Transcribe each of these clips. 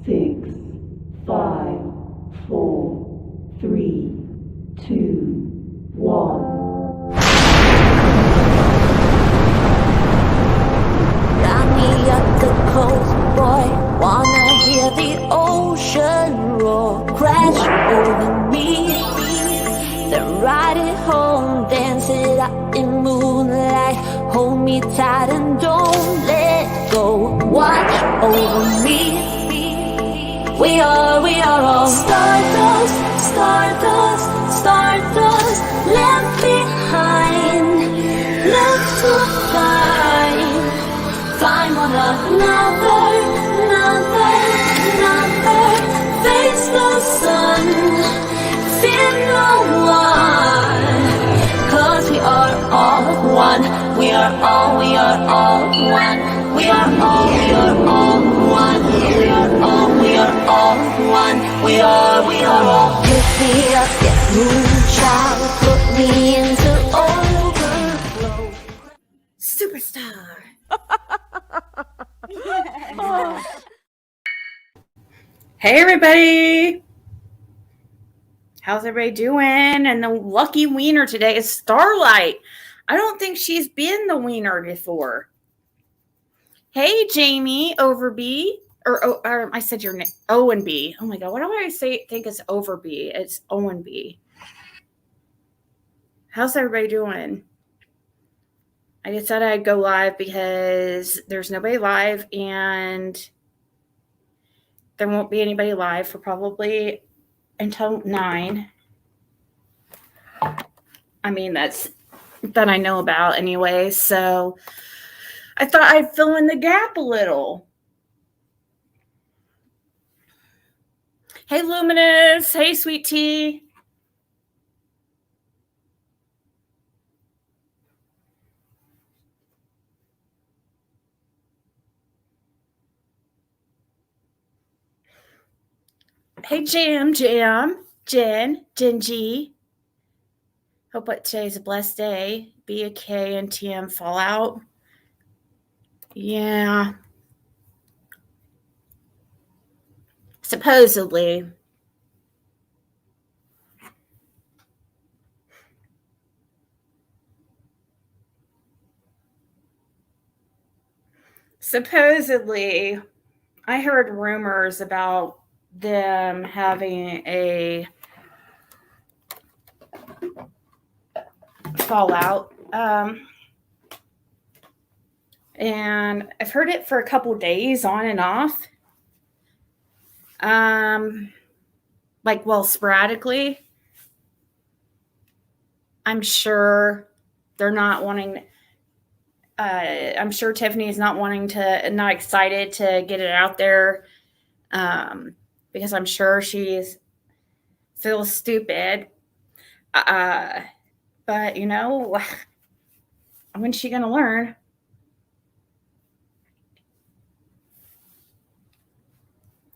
6, 5, 4, 3, 2, 1. Got me up the coast, boy. Wanna hear the ocean roar crash over me. Then ride it home, dance it out in moonlight. Hold me tight and don't let go. Watch over me. We are all stardust, stardust, stardust. Left behind, left to find. Find one another, face the sun, fear no one, 'cause we are all one, we are all one, we are all, we are all one, we are all one, we are all. Pick me up, get moonshine, put me into overflow. Superstar. Hey everybody, how's everybody doing? And the lucky wiener today is Starlight. I don't think she's been the wiener before. Hey Jamie Overby, or I said your name, Owen B. Oh my god, what do I think it's Overby? It's Owen B. How's everybody doing? I decided I'd go live because there's nobody live and there won't be anybody live for probably until 9. I mean, that I know about anyway. So I thought I'd fill in the gap a little. Hey, Luminous. Hey, Sweet Tea. Hey, Jen, G. Hope today's a blessed day. BK and TM Fallout. Yeah. Supposedly. I heard rumors about them having a fallout. And I've heard it for a couple days on and off. Sporadically. I'm sure they're not wanting. I'm sure Tiffany is not not excited to get it out there, because I'm sure she feels stupid. But you know, when's she gonna learn?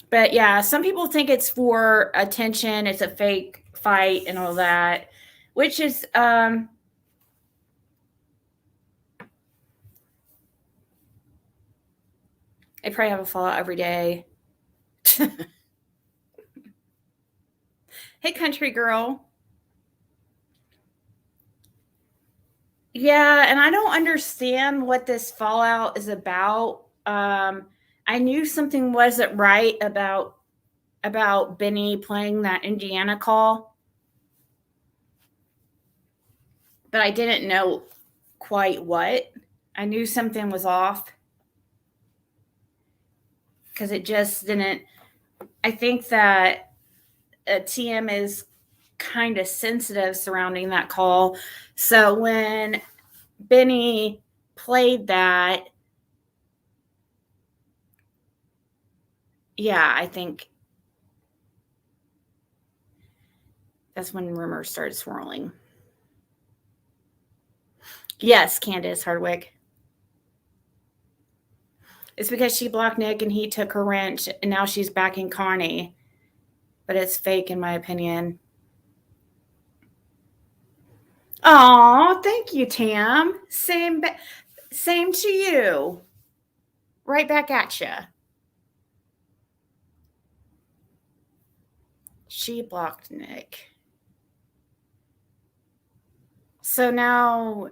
But yeah, some people think it's for attention. It's a fake fight and all that, which is I probably have a fallout every day. Hey, country girl. Yeah, and I don't understand what this fallout is about. I knew something wasn't right about Benny playing that Indiana call, but I didn't know quite what. I knew something was off because it just didn't. I think that TM is kind of sensitive surrounding that call. So when Benny played that, yeah, I think that's when rumors started swirling. Yes, Candace Hardwick. It's because she blocked Nick and he took her wrench, and now she's backing Connie. But it's fake, in my opinion. Oh, thank you, Tam. Same to you. Right back at you. She blocked Nick. So now,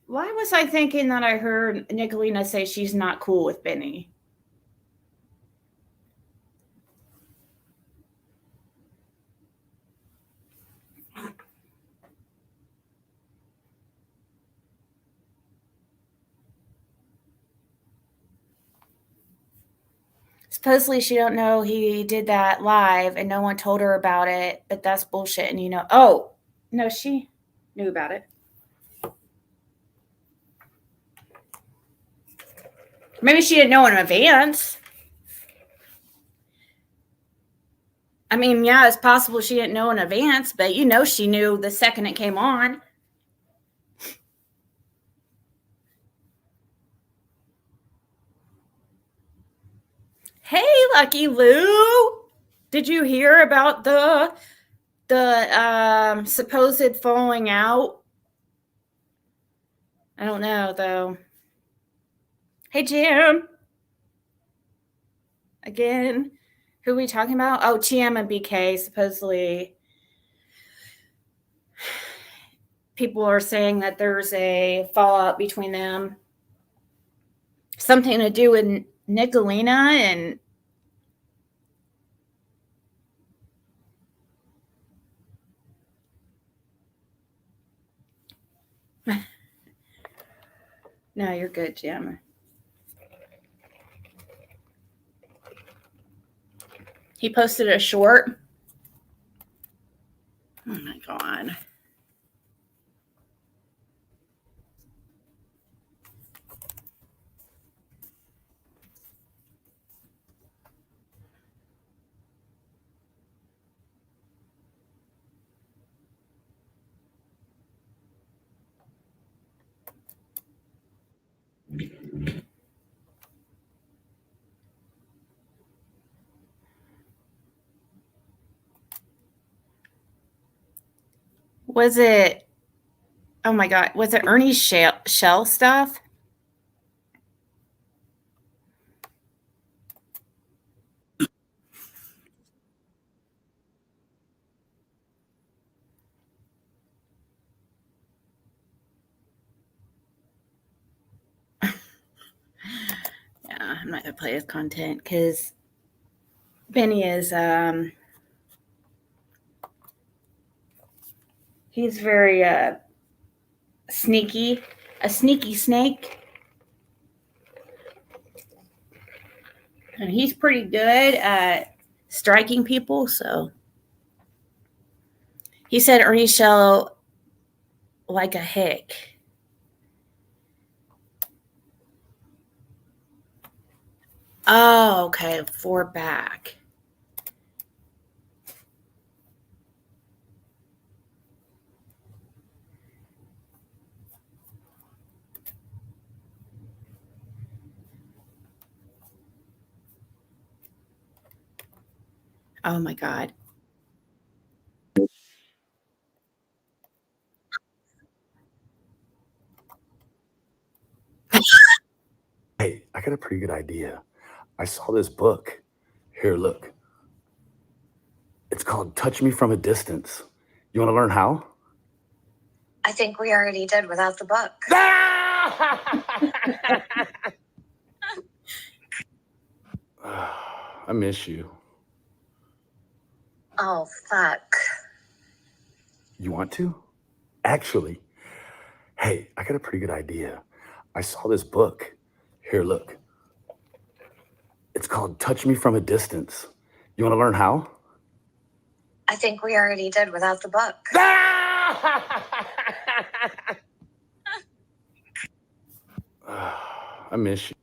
why was I thinking that I heard Nicolina say she's not cool with Benny? Supposedly she don't know he did that live and no one told her about it, but that's bullshit. And oh, no, she knew about it. Maybe she didn't know in advance. I mean, yeah, it's possible she didn't know in advance, but she knew the second it came on. Hey, Lucky Lou. Did you hear about the supposed falling out? I don't know, though. Hey, Jim. Again, who are we talking about? Oh, TM and BK. Supposedly, people are saying that there's a fallout between them. Something to do with Nicolina and no, you're good, Jim. He posted a short. Oh my God. Was it, oh my God, was it Ernie Shell stuff? Yeah, I'm not going to play his content because Benny is, he's very sneaky, a sneaky snake. And he's pretty good at striking people, so. He said Ernie Shell like a hick. Oh, okay, 4 back. Oh my God. Hey, I got a pretty good idea. I saw this book. Here, look. It's called Touch Me from a Distance. You want to learn how? I think we already did without the book. I miss you. Oh, fuck. You want to? Actually, hey, I got a pretty good idea. I saw this book. Here, look. It's called Touch Me from a Distance. You want to learn how? I think we already did without the book. I miss you.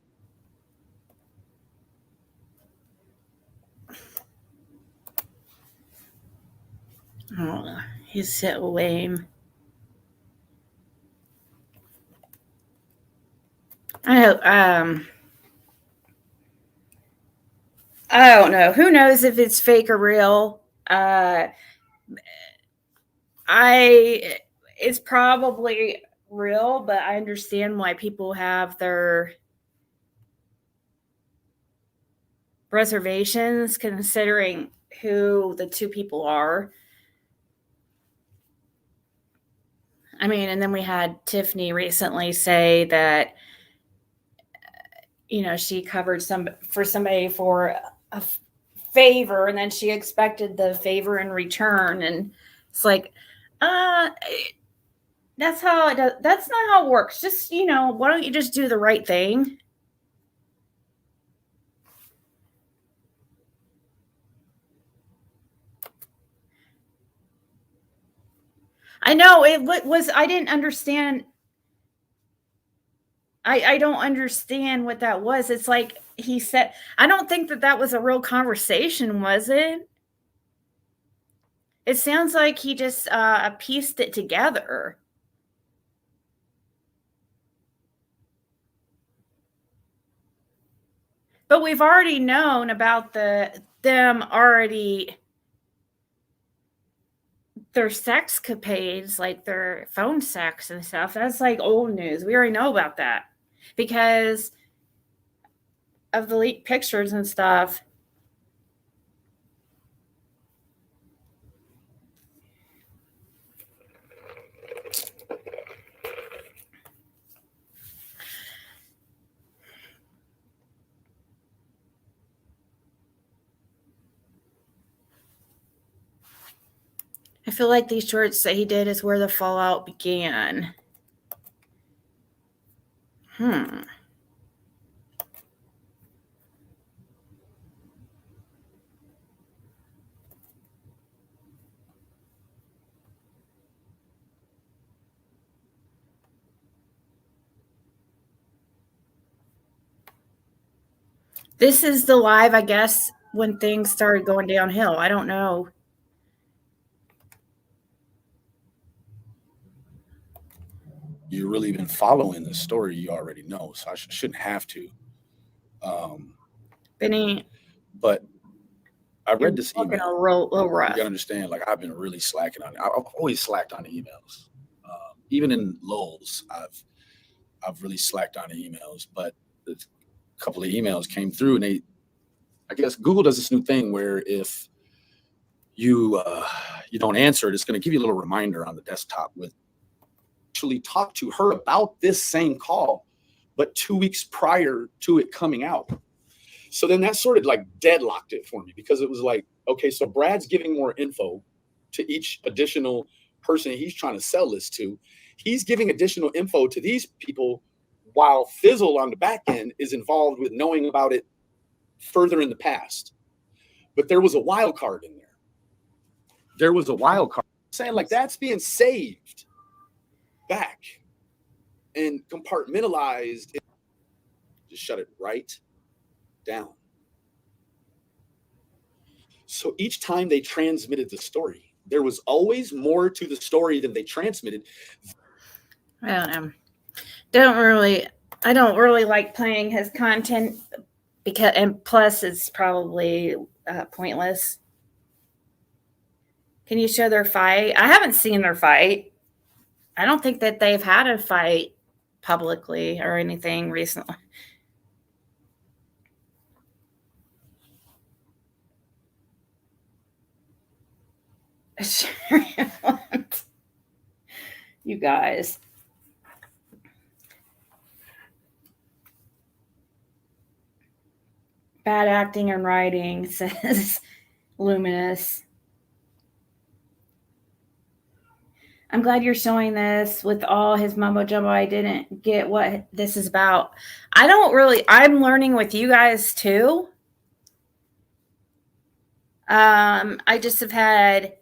Oh, he's so lame. I don't know. Who knows if it's fake or real? It's probably real, but I understand why people have their reservations considering who the two people are. I mean, and then we had Tiffany recently say that, she covered for somebody for a favor, and then she expected the favor in return. And it's like, that's how it does. That's not how it works. Just, why don't you just do the right thing? I know it was, I didn't understand. I don't understand what that was. It's like he said, I don't think that was a real conversation, was it? It sounds like he just pieced it together. But we've already known about them already, their sex capades, like their phone sex and stuff. That's like old news. We already know about that because of the leaked pictures and stuff. I feel like these shorts that he did is where the fallout began. This is the live, I guess, when things started going downhill. I don't know. You've really been following the story, you already know, so I shouldn't have to. Benny, But I read this looking email. a little rough. You gotta understand, like, I've been really slacking on it. I've always slacked on the emails. Even in lulls, I've really slacked on the emails. But a couple of emails came through, and I guess Google does this new thing where if you don't answer it, it's going to give you a little reminder on the desktop with actually talk to her about this same call, but 2 weeks prior to it coming out. So then that sort of like deadlocked it for me because it was like, okay, so Brad's giving more info to each additional person he's trying to sell this to. He's giving additional info to these people while Fizzle on the back end is involved with knowing about it further in the past. But there was a wild card in there. There was a wild card saying like that's being saved back and compartmentalized. Just shut it right down. So each time they transmitted the story, there was always more to the story than they transmitted. I don't really like playing his content because, and plus it's probably pointless. Can you show their fight? I haven't seen their fight. I don't think that they've had a fight publicly or anything recently. You guys. Bad acting and writing, says Luminous. I'm glad you're showing this with all his mumbo jumbo. I didn't get what this is about. I'm learning with you guys too. I just have had,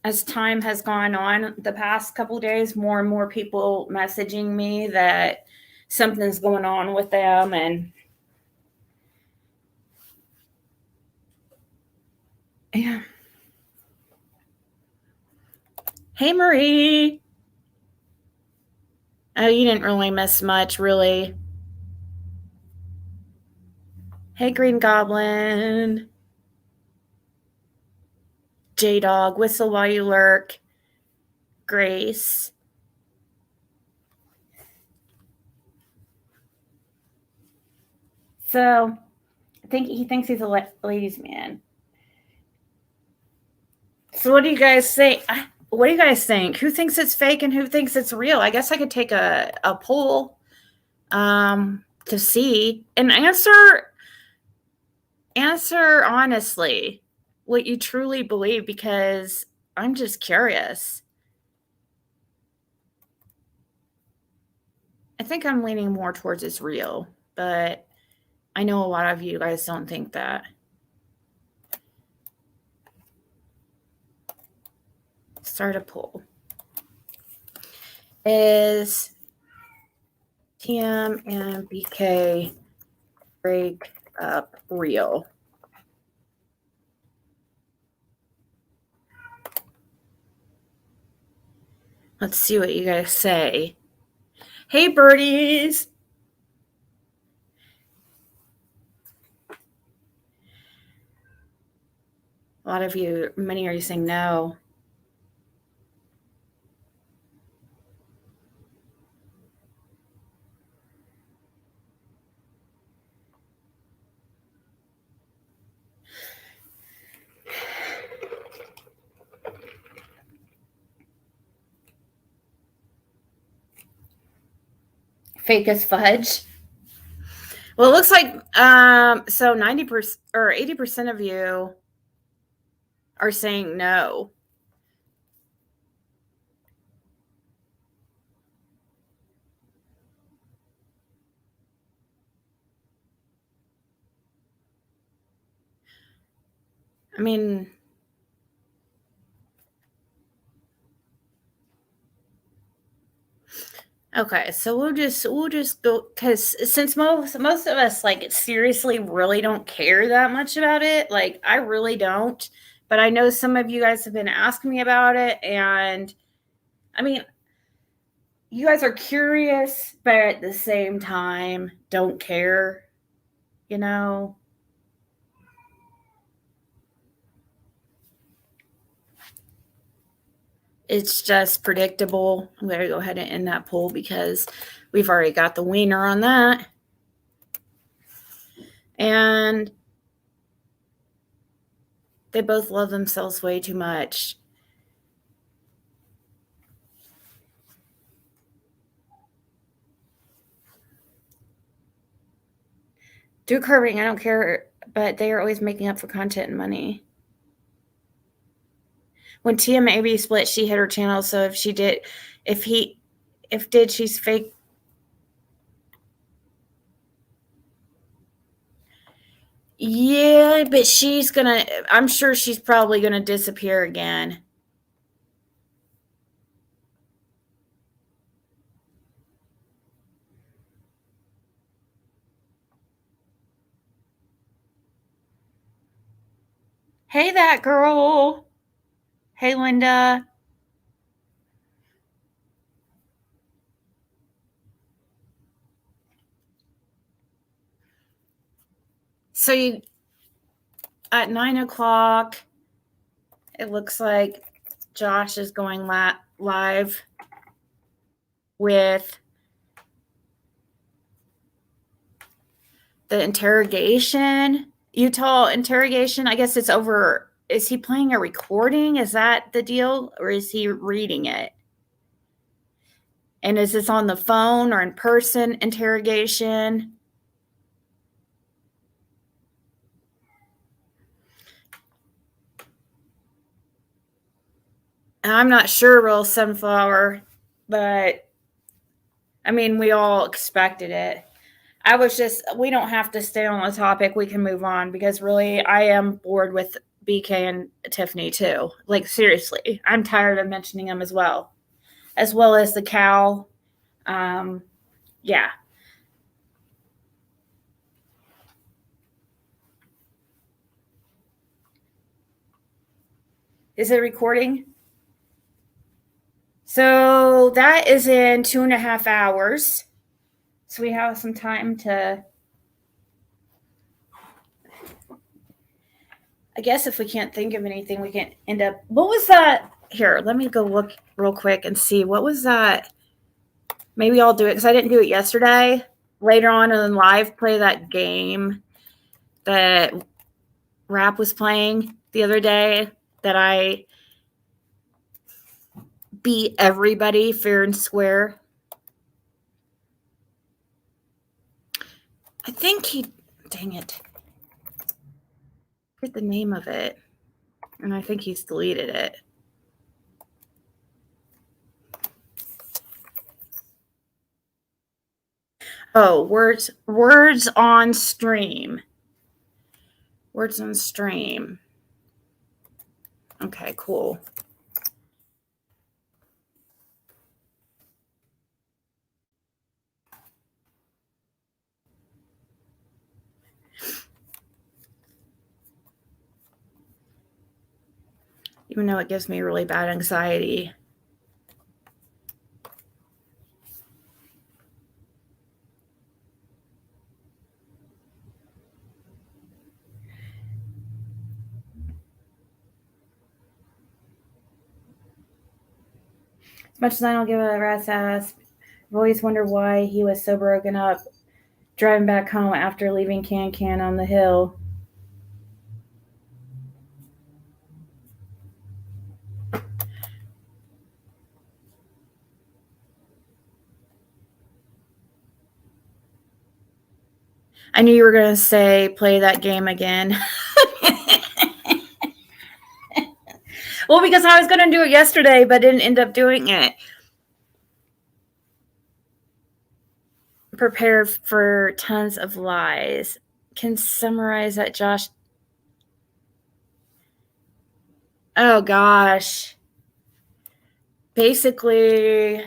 as time has gone on the past couple of days, more and more people messaging me that something's going on with them. And yeah. Hey, Marie. Oh, you didn't really miss much, really. Hey, Green Goblin. J-Dog, Whistle While You Lurk. Grace. So, I think he thinks he's a ladies' man. So what do you guys think? What do you guys think? Who thinks it's fake and who thinks it's real? I guess I could take a poll to see and answer honestly what you truly believe, because I'm just curious. I think I'm leaning more towards it's real, but I know a lot of you guys don't think that. Start a poll. Is TM and BK break up real? Let's see what you guys say. Hey, birdies. A lot of you, many are saying no. Fake as fudge. Well, it looks like so 90% or 80% of you are saying no. I mean, okay, so we'll just go, because since most of us like seriously really don't care that much about it. Like, I really don't, but I know some of you guys have been asking me about it, and I mean, you guys are curious, but at the same time don't care, you know. It's just predictable. I'm going to go ahead and end that poll because we've already got the wiener on that. And they both love themselves way too much. Do curving, I don't care, but they are always making up for content and money. When TMAB split, she hit her channel. So if she's fake. Yeah, but I'm sure she's probably gonna disappear again. Hey, that girl. Hey, Linda. So at 9:00, it looks like Josh is going live with the interrogation, Utah interrogation. I guess it's over. Is he playing a recording? Is that the deal? Or is he reading it? And is this on the phone or in person interrogation? I'm not sure, Real Sunflower, but I mean, we all expected it. We don't have to stay on the topic. We can move on because really I am bored with BK and Tiffany too. Like, seriously, I'm tired of mentioning them as well as the cow. Yeah. Is it recording? So that is in 2.5 hours. So we have some time to, I guess if we can't think of anything, we can end up, what was that? Here, let me go look real quick and see. What was that? Maybe I'll do it because I didn't do it yesterday. Later on in live, play that game. that rap was playing the other day that I beat everybody fair and square? I think dang it. I forget the name of it. And I think he's deleted it. Oh, words on stream. Words on stream. Okay, cool. Even though it gives me really bad anxiety. As much as I don't give a rat's ass, I've always wondered why he was so broken up driving back home after leaving Can on the hill. I knew you were going to say, play that game again. Well, because I was going to do it yesterday, but didn't end up doing it. Prepare for tons of lies. Can summarize that, Josh. Oh, gosh. Basically...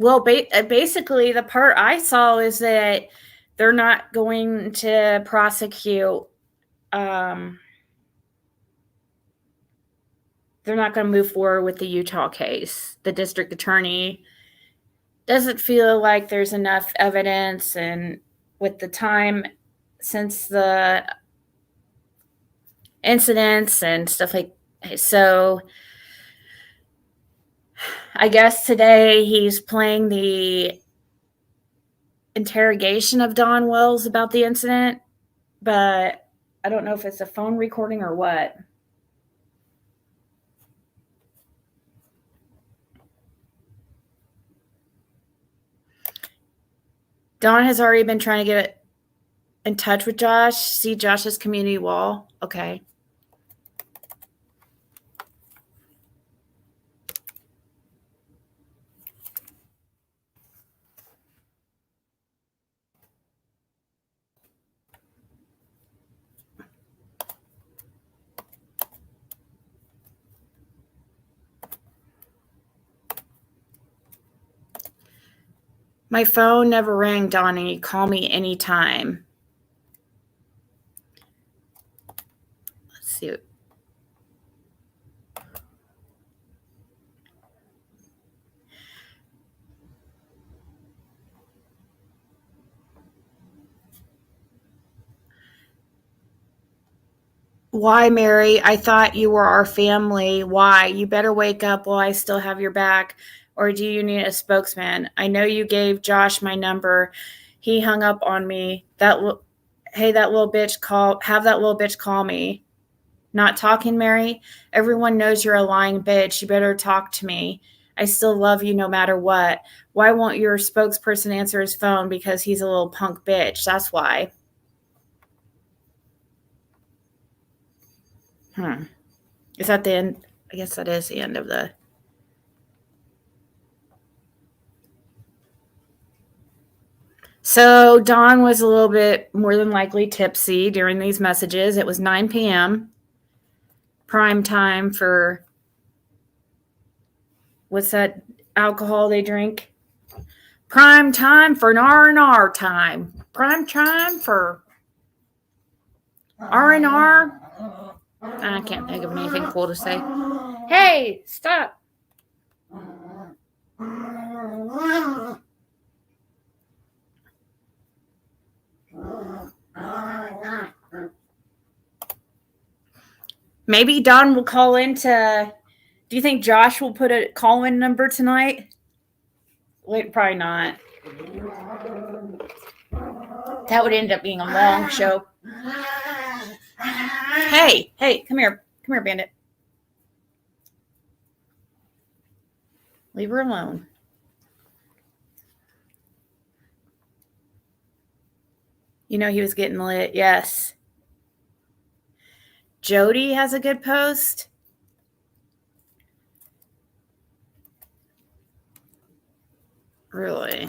Well, basically, the part I saw is that they're not going to prosecute. They're not going to move forward with the Utah case. The district attorney doesn't feel like there's enough evidence, and with the time since the incidents and stuff like so. I guess today he's playing the interrogation of Don Wells about the incident, but I don't know if it's a phone recording or what. Don has already been trying to get in touch with Josh. See Josh's community wall. Okay. My phone never rang, Donnie. Call me anytime. Let's see. Why, Mary? I thought you were our family. Why? You better wake up while I still have your back. Or do you need a spokesman? I know you gave Josh my number. He hung up on me. Hey, that little bitch have that little bitch call me. Not talking, Mary? Everyone knows you're a lying bitch. You better talk to me. I still love you no matter what. Why won't your spokesperson answer his phone? Because he's a little punk bitch. That's why. Is that the end? I guess that is the end of the... So Don was a little bit more than likely tipsy during these messages. It was 9 p.m. Prime time for... What's that alcohol they drink? Prime time for an R&R time. Prime time for R&R. I can't think of anything cool to say. Hey, stop. Maybe Don will call into... Do you think Josh will put a call-in number tonight? Wait, probably not. That would end up being a long show. Hey, come here. Come here, Bandit. Leave her alone. You know he was getting lit. Yes. Jody has a good post. Really?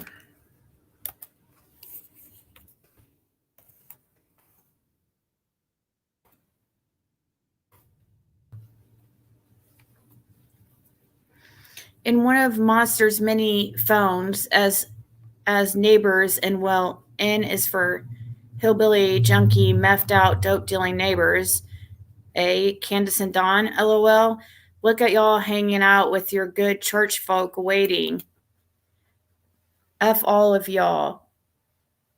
In one of Monster's many phones as neighbors, and well, N is for hillbilly, junkie, methed out, dope dealing neighbors. Candace and Don, LOL. Look at y'all hanging out with your good church folk waiting. F all of y'all.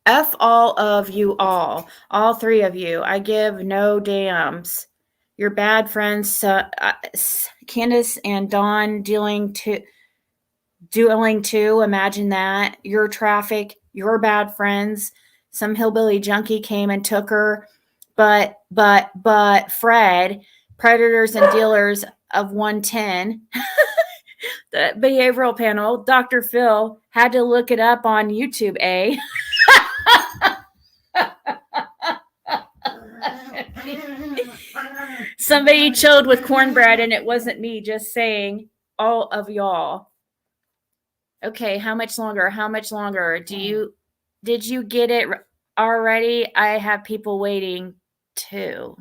F all of you all. All three of you. I give no damns. Your bad friends, Candace and Don dealing too. Imagine that. Your traffic, your bad friends. Some hillbilly junkie came and took her. But Fred, predators and dealers of 110, the behavioral panel, Dr. Phil, had to look it up on YouTube, eh? Somebody chilled with cornbread, and it wasn't me, just saying, all of y'all. Okay, how much longer? How much longer? Did you get it already? I have people waiting too.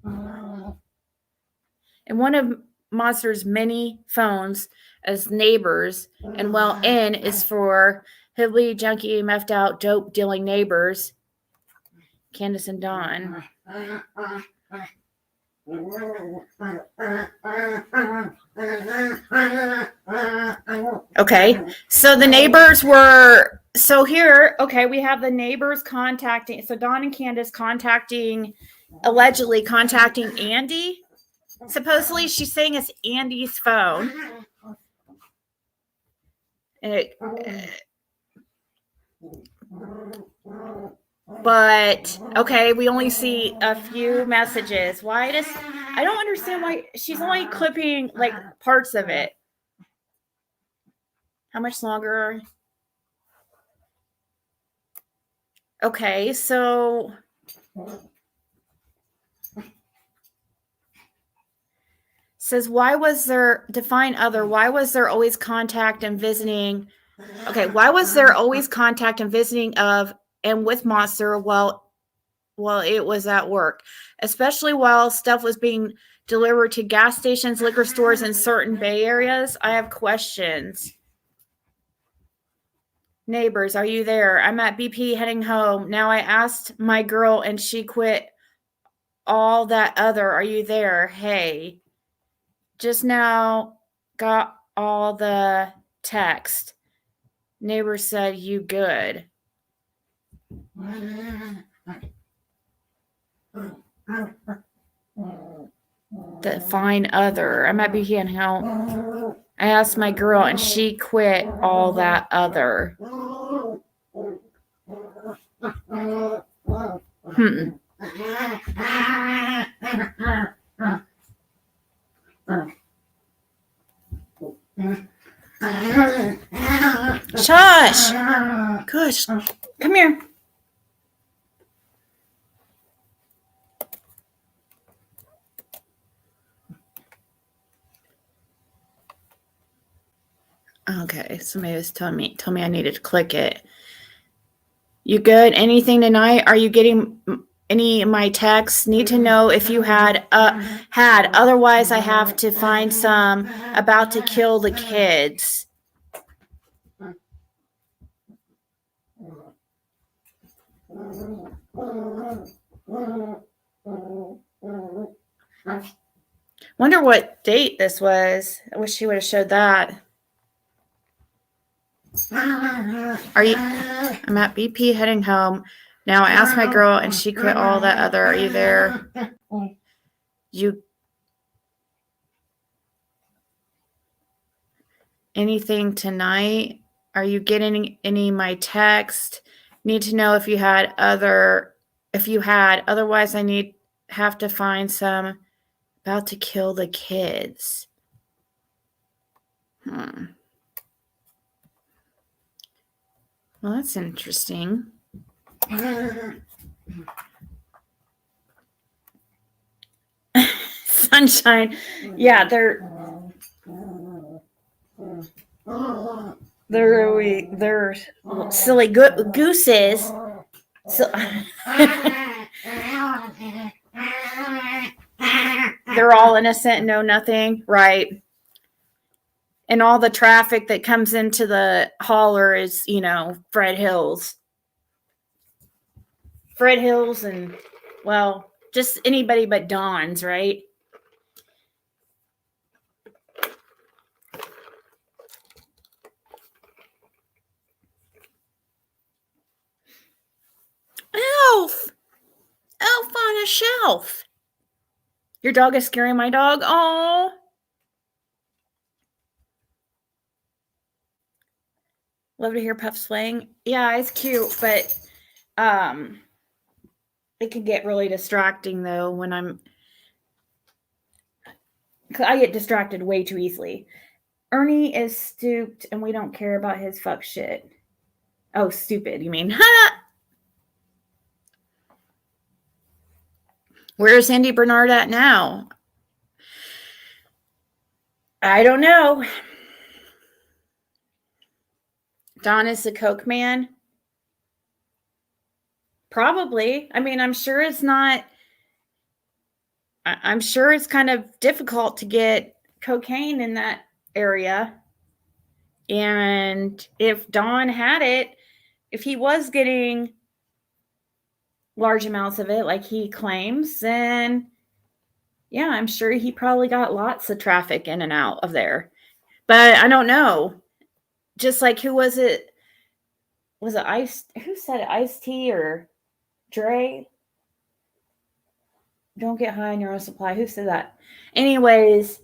And one of Monster's many phones as neighbors, and well, N is for hillbilly, junkie, methed out, dope dealing neighbors. Candace and Don. Okay, so the neighbors were, so here, okay, we have the neighbors contacting, so Don and Candace allegedly contacting Andy. Supposedly she's saying it's Andy's phone. But okay, we only see a few messages. I don't understand why she's only clipping like parts of it. How much longer? Okay, so says, why was there define other? Why was there always contact and visiting? Okay, why was there always contact and visiting of and with Monster while it was at work, especially while stuff was being delivered to gas stations, liquor stores in certain Bay areas? I have questions. Neighbors, are you there? I'm at BP heading home. Now I asked my girl and she quit all that other. Are you there? Hey. Just now got all the text. Neighbor said you good. The fine other. I might be here and how I asked my girl and she quit all that other. Shush! Gosh, come here. Okay, somebody was telling me I needed to click it. You good? Anything tonight? Are you getting any of my texts? Need to know if you had. Otherwise, I have to find some about to kill the kids. Wonder what date this was. I wish she would have showed that. Are you? I'm at BP heading home. Now I asked my girl and she quit all that other. Are you there? You. Anything tonight? Are you getting any of my text? Need to know if you had, otherwise I have to find some about to kill the kids. Well, that's interesting. Sunshine. Yeah, they're silly gooses. So, they're all innocent, know nothing, right? And all the traffic that comes into the hauler is, Fred Hills. Fred Hills and, well, just anybody but Dawn's, right? Elf! Elf on a shelf. Your dog is scaring my dog? Oh. Love to hear Puffs playing. Yeah, it's cute, but it can get really distracting though when I get distracted way too easily. Ernie is stooped and we don't care about his fuck shit. Oh, stupid, you mean? Where's Andy Bernard at now? I don't know. Don is the coke man? Probably. I mean, I'm sure it's kind of difficult to get cocaine in that area. And if Don had it, if he was getting large amounts of it like he claims, then yeah, I'm sure he probably got lots of traffic in and out of there. But I don't know. Just like, who was it? Was it Ice? Who said it? Ice-T or Dre? Don't get high on your own supply. Who said that? Anyways,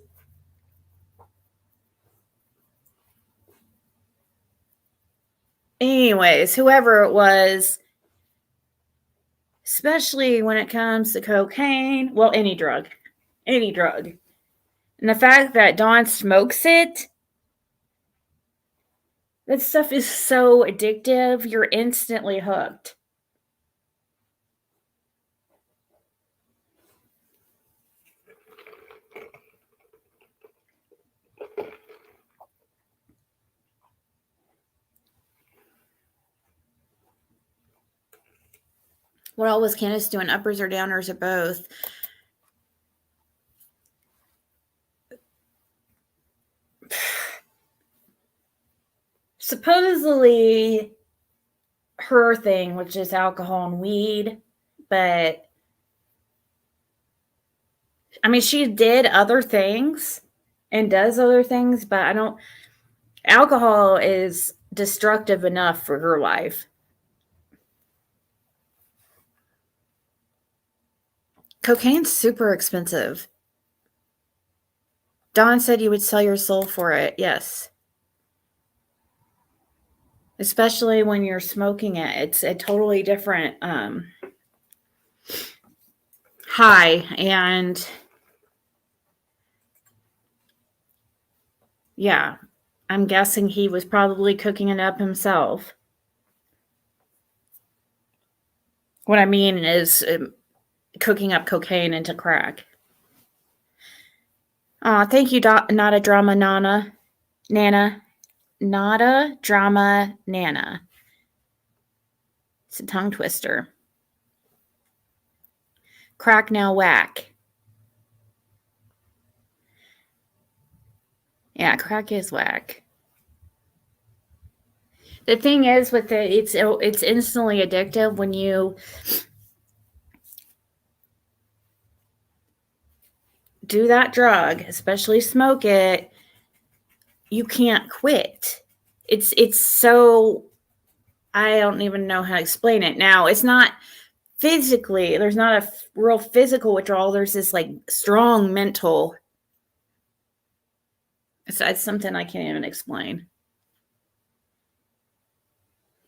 whoever it was, especially when it comes to cocaine, well, any drug. And the fact that Don smokes it, that stuff is so addictive, you're instantly hooked. What all was Candace doing? Uppers or downers or both? Supposedly her thing, which is alcohol and weed, but I mean, she did other things and does other things, but alcohol is destructive enough for her life. Cocaine's super expensive. Don said you would sell your soul for it. Yes. Especially when you're smoking it. It's a totally different high. And yeah, I'm guessing he was probably cooking it up himself. What I mean is cooking up cocaine into crack. Thank you, Not a Drama Nana. Not a Drama Nana. It's a tongue twister. Crack now whack. Yeah, crack is whack. The thing is with it, it's instantly addictive when you do that drug, especially smoke it, you can't quit. It's so, I don't even know how to explain it. Now, it's not physically, there's not a real physical withdrawal. There's this like strong mental. It's something I can't even explain.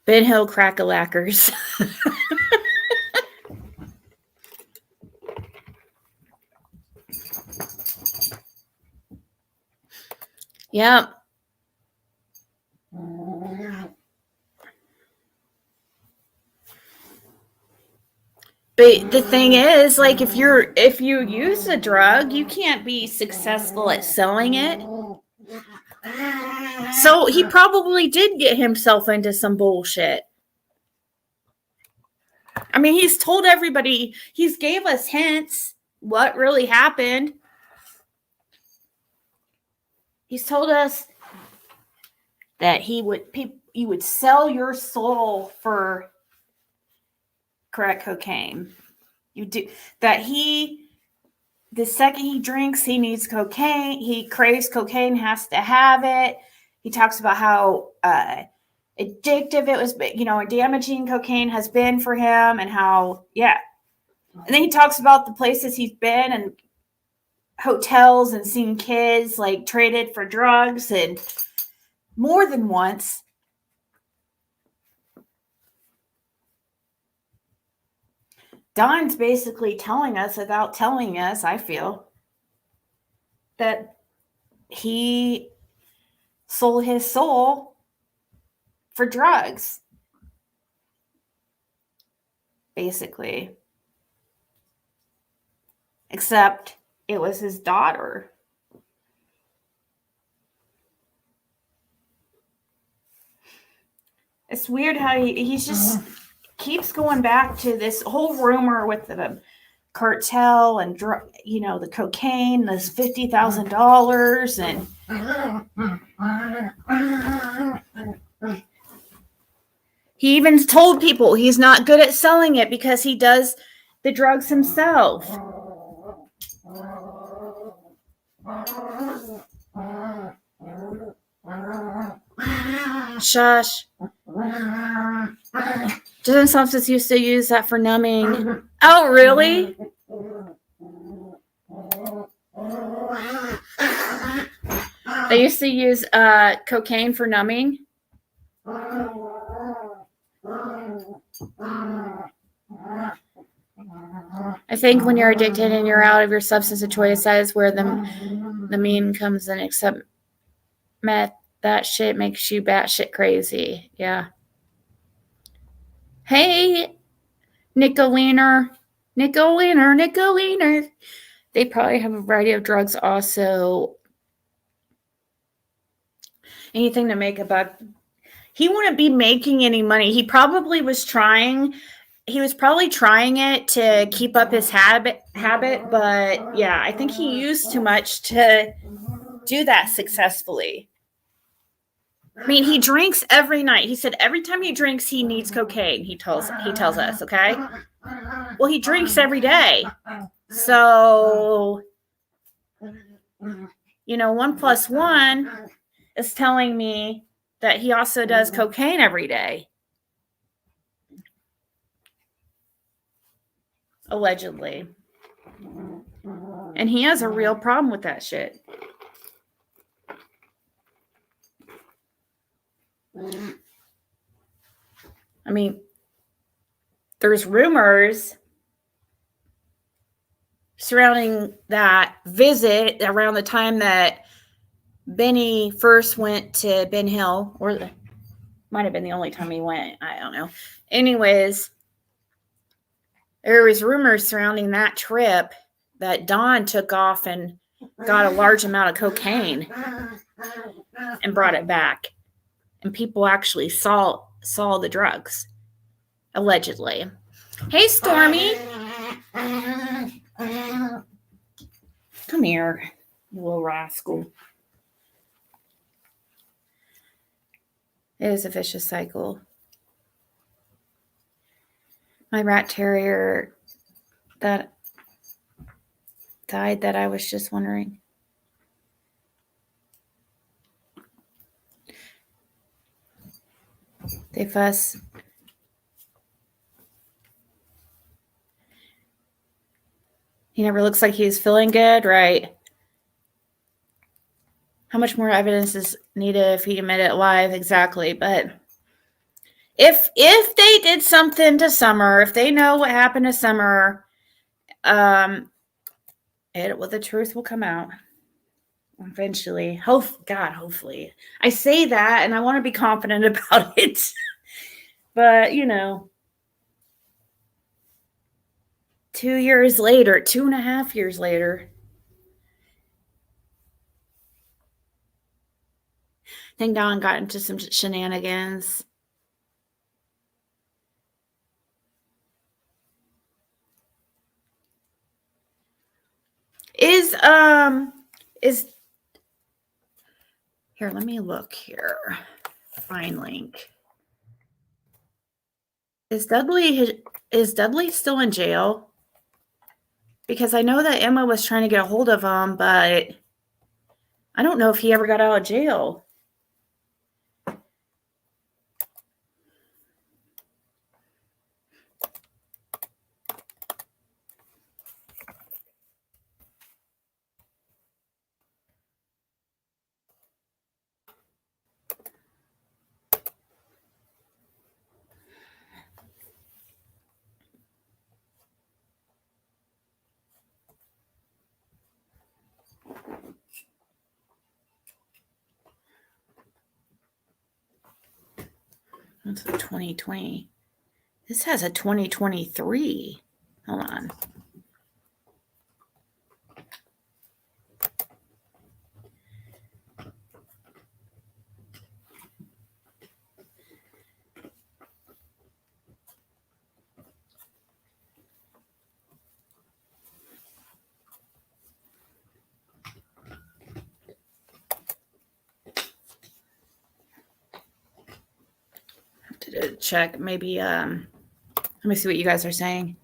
Ben Hill crack-a-lackers. Yep. But the thing is, like, if you use a drug, you can't be successful at selling it. So he probably did get himself into some bullshit. I mean, he's told everybody, he's gave us hints what really happened. He's told us that you would sell your soul for crack cocaine. You do that. The second he drinks, he needs cocaine. He craves cocaine, has to have it. He talks about how addictive it was, damaging cocaine has been for him, and how, yeah. And then he talks about the places he's been and hotels and seen kids like traded for drugs, and more than once. Don's basically telling us without telling us, I feel, that he sold his soul for drugs. Basically. Except it was his daughter. It's weird how he's just keeps going back to this whole rumor with the cartel and the cocaine, this $50,000, and he even told people he's not good at selling it because he does the drugs himself. Shush. Doesn't substance used to use that for numbing? Oh, really? They used to use cocaine for numbing? I think when you're addicted and you're out of your substance of choice, that is where the mean comes in. Except meth, that shit makes you batshit crazy. Yeah. Hey, Nicoliner. They probably have a variety of drugs also. Anything to make a buck. He wouldn't be making any money. He probably was trying. He was probably trying it to keep up his habit, but yeah, I think he used too much to do that successfully. I mean, he drinks every night. He said every time he drinks, he needs cocaine. He tells us, okay? Well, he drinks every day. So, 1 + 1 is telling me that he also does cocaine every day. Allegedly. And he has a real problem with that shit. I mean, there's rumors surrounding that visit around the time that Benny first went to Ben Hill, or might have been the only time he went. I don't know. Anyways, there was rumors surrounding that trip that Don took off and got a large amount of cocaine and brought it back. And people actually saw the drugs, allegedly. Hey, Stormy. Come here, you little rascal. It is a vicious cycle. My rat terrier that died, that I was just wondering. They fuss. He never looks like he's feeling good, right? How much more evidence is needed if he admitted it live? Exactly. But If they did something to Summer, if they know what happened to Summer, the truth will come out eventually. Hopefully. I say that and I want to be confident about it. But, 2 years later, 2.5 years later, I think Don got into some shenanigans. Is here, let me look here. Find link. Is Dudley still in jail? Because I know that Emma was trying to get a hold of him, but I don't know if he ever got out of jail. That's a 2020. This has a 2023. Hold on. To check, maybe let me see what you guys are saying.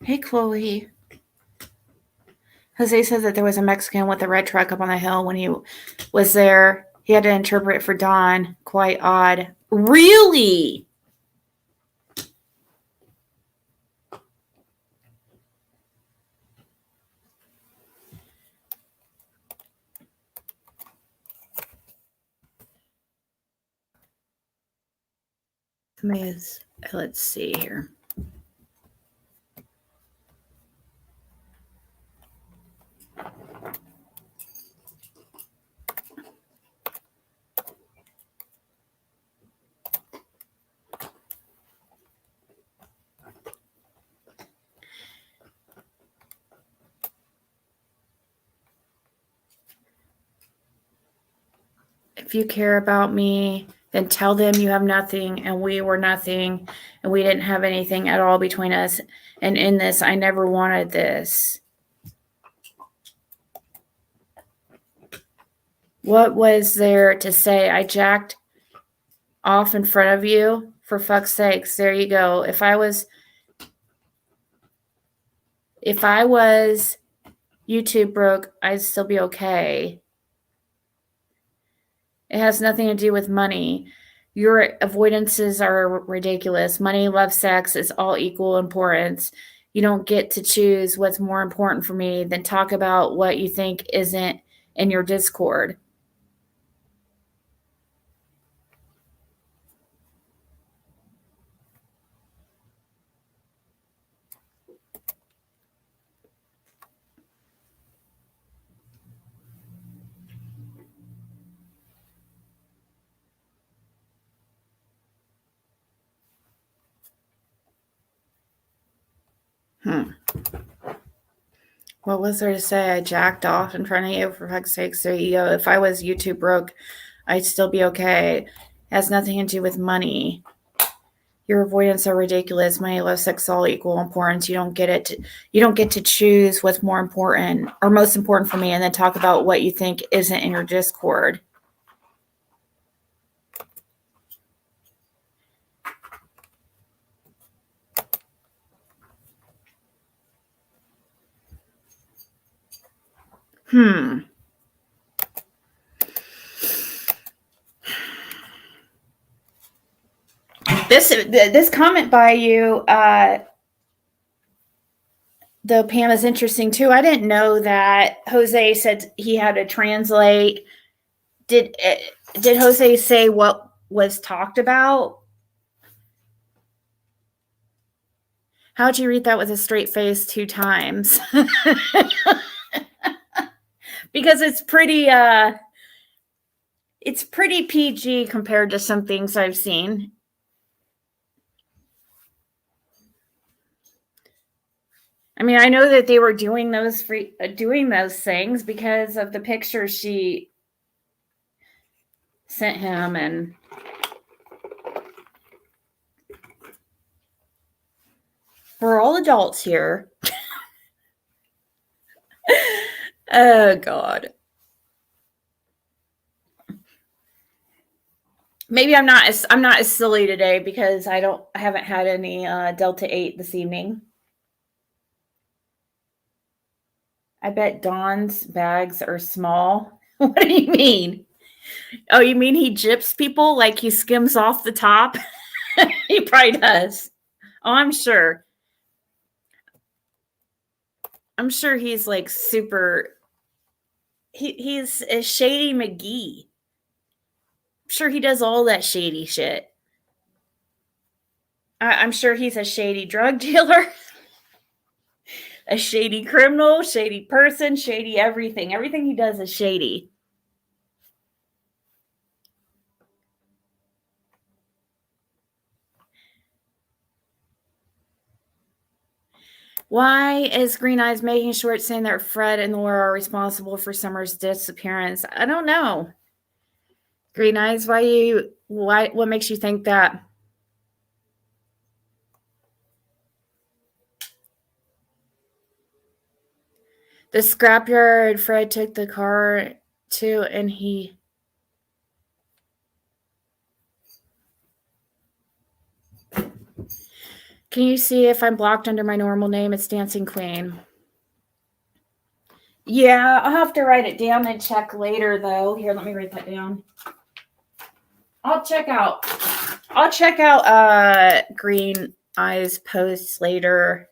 Hey, Chloe. Jose says that there was a Mexican with a red truck up on the hill when he was there. He had to interpret for Don. Quite odd. Really? Let's see here. If you care about me, then tell them you have nothing and we were nothing and we didn't have anything at all between us. And in this, I never wanted this. What was there to say? I jacked off in front of you? For fuck's sakes, there you go. If I was YouTube broke, I'd still be okay. It has nothing to do with money. Your avoidances are ridiculous. Money, love, sex is all equal importance. You don't get to choose what's more important for me than talk about what you think isn't in your Discord. What was there to say? I jacked off in front of you, for fuck's sake. There you go. If I was YouTube broke, I'd still be okay. It has nothing to do with money. Your avoidance are ridiculous. Money, love, sex, all equal importance. You don't get to choose what's more important or most important for me and then talk about what you think isn't in your Discord. This comment by you, though, Pam, is interesting too. I didn't know that Jose said he had to translate. Did Jose say what was talked about? How'd you read that with a straight face 2 times? Because it's pretty PG compared to some things I've seen. I mean, I know that they were doing those things because of the pictures she sent him, and we're all adults here. Oh God. Maybe I'm not as silly today because I haven't had any Delta 8 this evening. I bet Don's bags are small. What do you mean? Oh, you mean he gyps people like he skims off the top? He probably does. Oh, I'm sure. I'm sure he's like super. He's a shady McGee. I'm sure he does all that shady shit. I'm sure he's a shady drug dealer, a shady criminal, shady person, shady everything. Everything he does is shady. Why is Green Eyes making short saying that Fred and Laura are responsible for Summer's disappearance? I don't know. Green Eyes, what makes you think that? The scrapyard Fred took the car to, and he... Can you see if I'm blocked under my normal name? It's Dancing Queen. Yeah, I'll have to write it down and check later, though. Here, let me write that down. I'll check out Green Eyes posts later.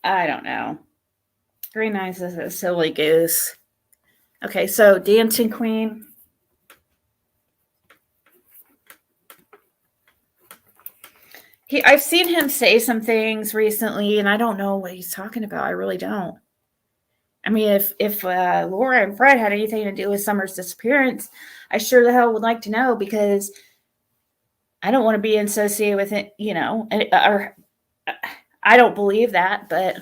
I don't know. Green Eyes is a silly goose. Okay, so Dancing Queen. I've seen him say some things recently, and I don't know what he's talking about. I really don't. I mean, if Laura and Fred had anything to do with Summer's disappearance, I sure the hell would like to know, because I don't want to be associated with it, or I don't believe that, but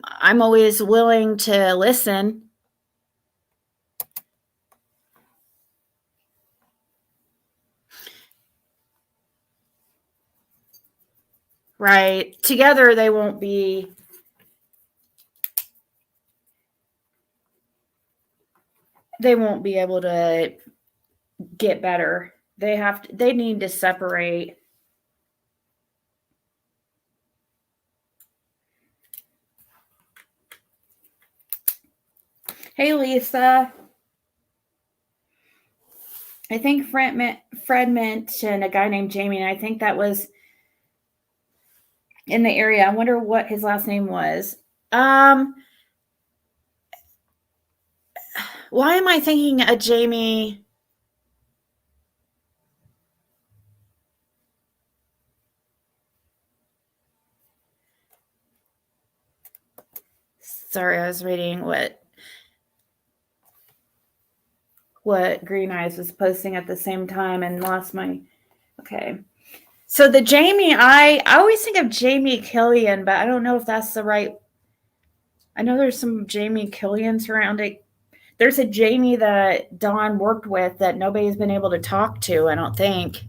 I'm always willing to listen. Right. Together, they won't be able to get better. They need to separate. Hey, Lisa. I think Fred mentioned a guy named Jamie, and I think that was in the area. I wonder what his last name was. Why am I thinking a Jamie? Sorry, I was reading what Green Eyes was posting at the same time and lost my... Okay. So the Jamie, I always think of Jamie Killian, but I don't know if that's the right... I know there's some Jamie Killians around it. There's a Jamie that Don worked with that nobody's been able to talk to, I don't think.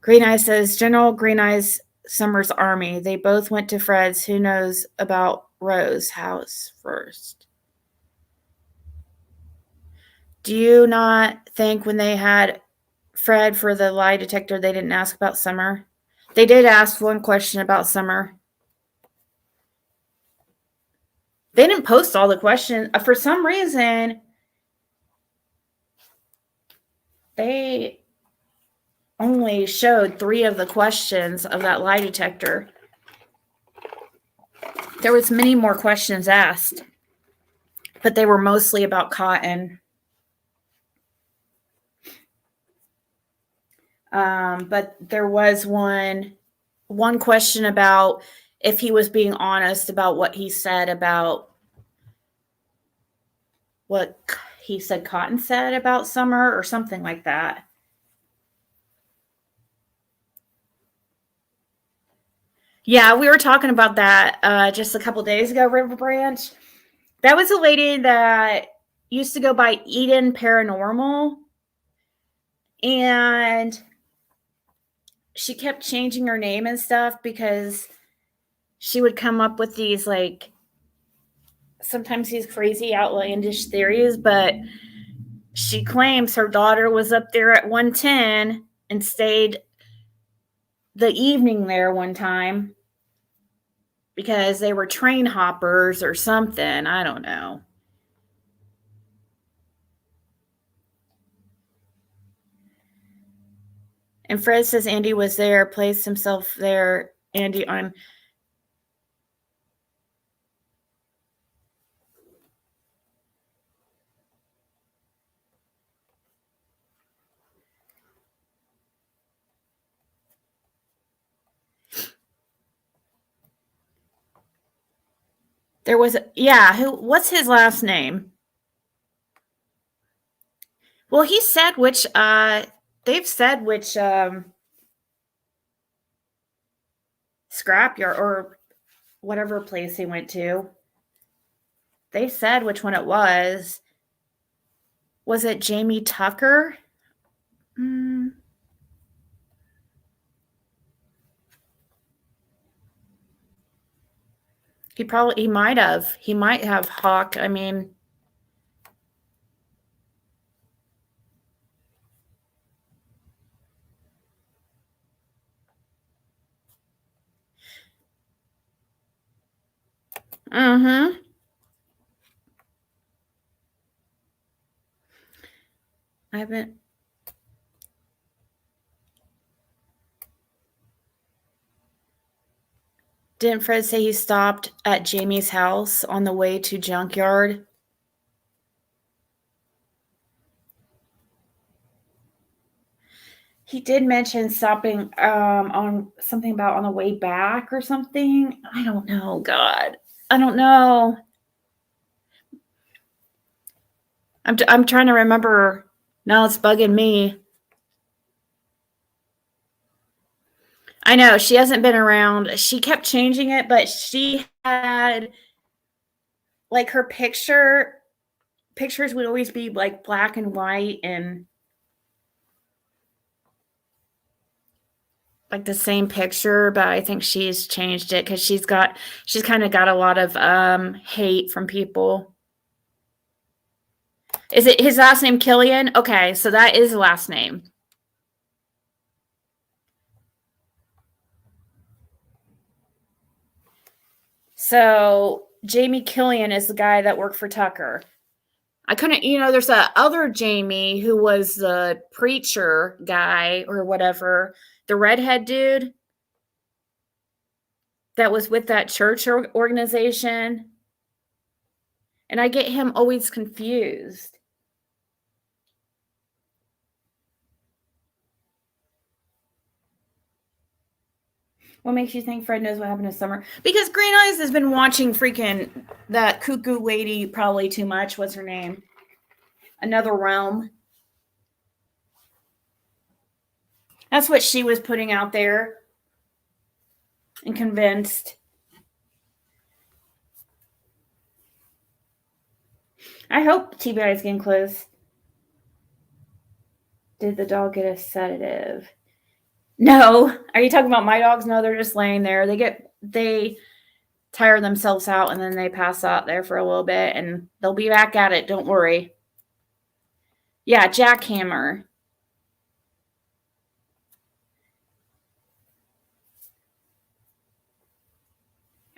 Green Eyes says, General Green Eyes, Summer's army. They both went to Fred's. Who knows about Rose house first? Do you not think when they had Fred for the lie detector, they didn't ask about Summer? They did ask one question about Summer. They didn't post all the questions. For some reason, they only showed 3 of the questions of that lie detector. There was many more questions asked. but they were mostly about Cotton. But there was one question about if he was being honest about what he said about what he said Cotton said about Summer or something like that. Yeah, we were talking about that just a couple days ago, River Branch. That was a lady that used to go by Eden Paranormal, and she kept changing her name and stuff because she would come up with these, like, sometimes these crazy outlandish theories, but she claims her daughter was up there at 110 and stayed the evening there one time because they were train hoppers or something. I don't know. And Fred says Andy was there, placed himself there. Andy on. There was, what's his last name? Well, he said which, they've said which scrapyard or whatever place he went to. They said which one it was. Was it Jamie Tucker? He might have Hawk. I mean, I haven't. Didn't Fred say he stopped at Jamie's house on the way to Junkyard? He did mention stopping on something about on the way back or something. I don't know. God, I don't know. I'm trying to remember. Now it's bugging me. I know she hasn't been around. She kept changing it, but she had, like, her pictures would always be like black and white and like the same picture, but I think she's changed it because she's kind of got a lot of hate from people. Is it his last name Killian? Okay, so that is the last name. So Jamie Killian is the guy that worked for Tucker. I couldn't, there's that other Jamie who was the preacher guy or whatever, the redhead dude that was with that church organization. And I get him always confused. What makes you think Fred knows what happened to Summer? Because Green Eyes has been watching freaking that cuckoo lady probably too much. What's her name? Another Realm. That's what she was putting out there. And convinced. I hope TBI is getting close. Did the dog get a sedative? No. Are you talking about my dogs? No, they're just laying there. They tire themselves out and then they pass out there for a little bit and they'll be back at it. Don't worry. Yeah, Jackhammer.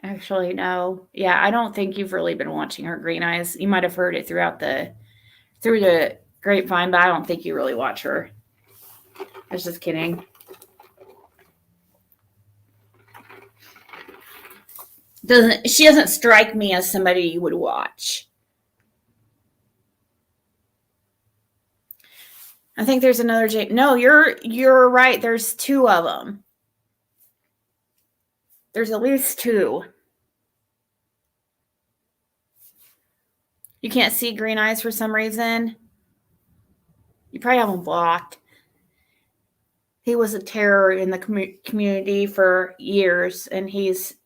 Actually, no. Yeah, I don't think you've really been watching her, Green Eyes. You might have heard it through the grapevine, but I don't think you really watch her. I was just kidding. She doesn't strike me as somebody you would watch. I think there's another Jamie. No, you're right. There's two of them. There's at least two. You can't see Green Eyes for some reason. You probably have him blocked. He was a terror in the community for years, and he's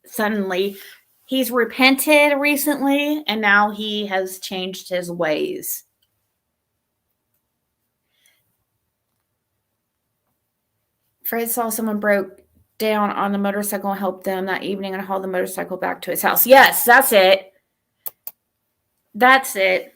repented recently, and now he has changed his ways. Fred saw someone broke down on the motorcycle and helped them that evening and hauled the motorcycle back to his house. Yes, that's it. That's it.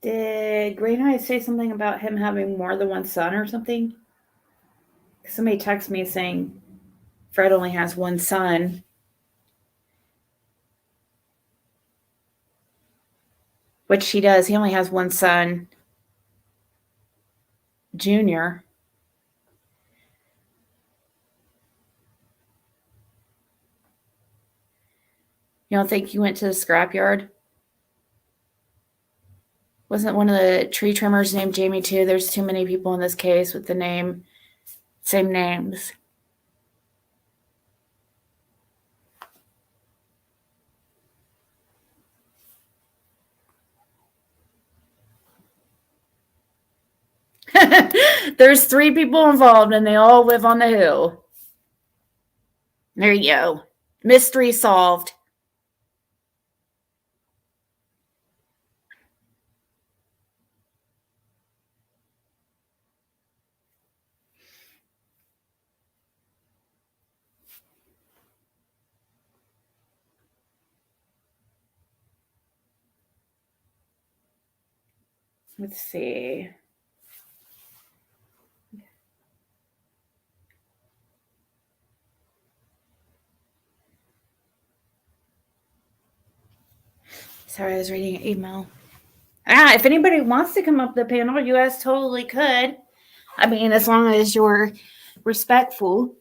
Did Green Eyes say something about him having more than one son or something? Somebody texted me saying Fred only has one son. Which he does. He only has one son, Junior. You don't think he went to the scrapyard? Wasn't one of the tree trimmers named Jamie too? There's too many people in this case with the same names. There's 3 people involved and they all live on the hill. There you go. Mystery solved. Let's see. Sorry, I was reading an email. If anybody wants to come up the panel, you guys totally could. I mean, as long as you're respectful.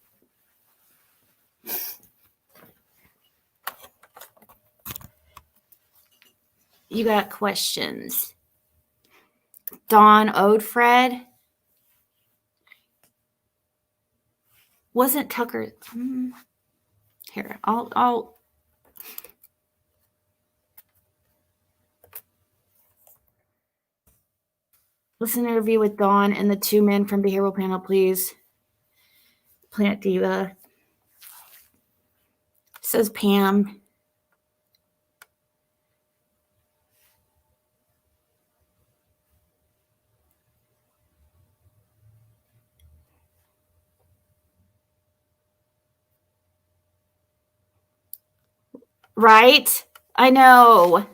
You got questions. Dawn owed Fred. Wasn't Tucker? Here, I'll. Listen to an interview with Dawn and the 2 men from Behavioral Panel, please. Plant Diva. Says Pam. Right? I know.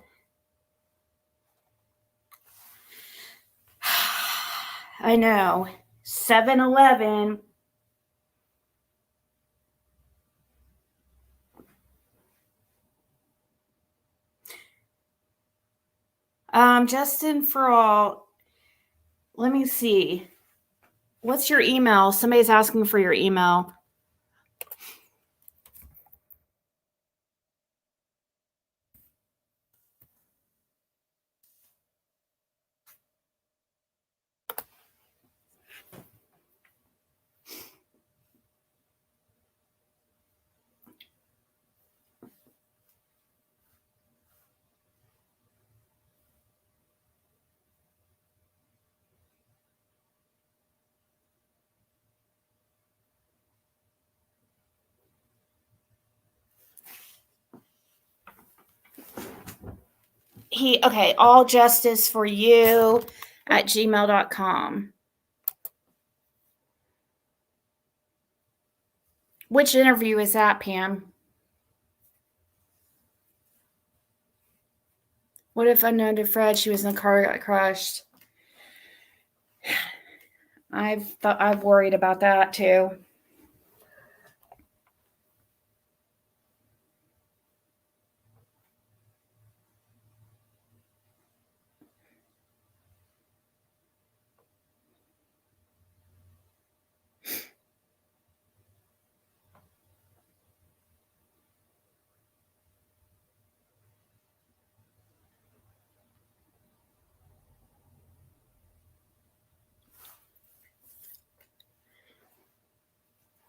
I know. 7-Eleven. Justin for all. Let me see. What's your email? Somebody's asking for your email. All justice for you at gmail.com. Which interview is that, Pam? What if unknown to Fred, she was in the car, got crushed? I've worried about that too.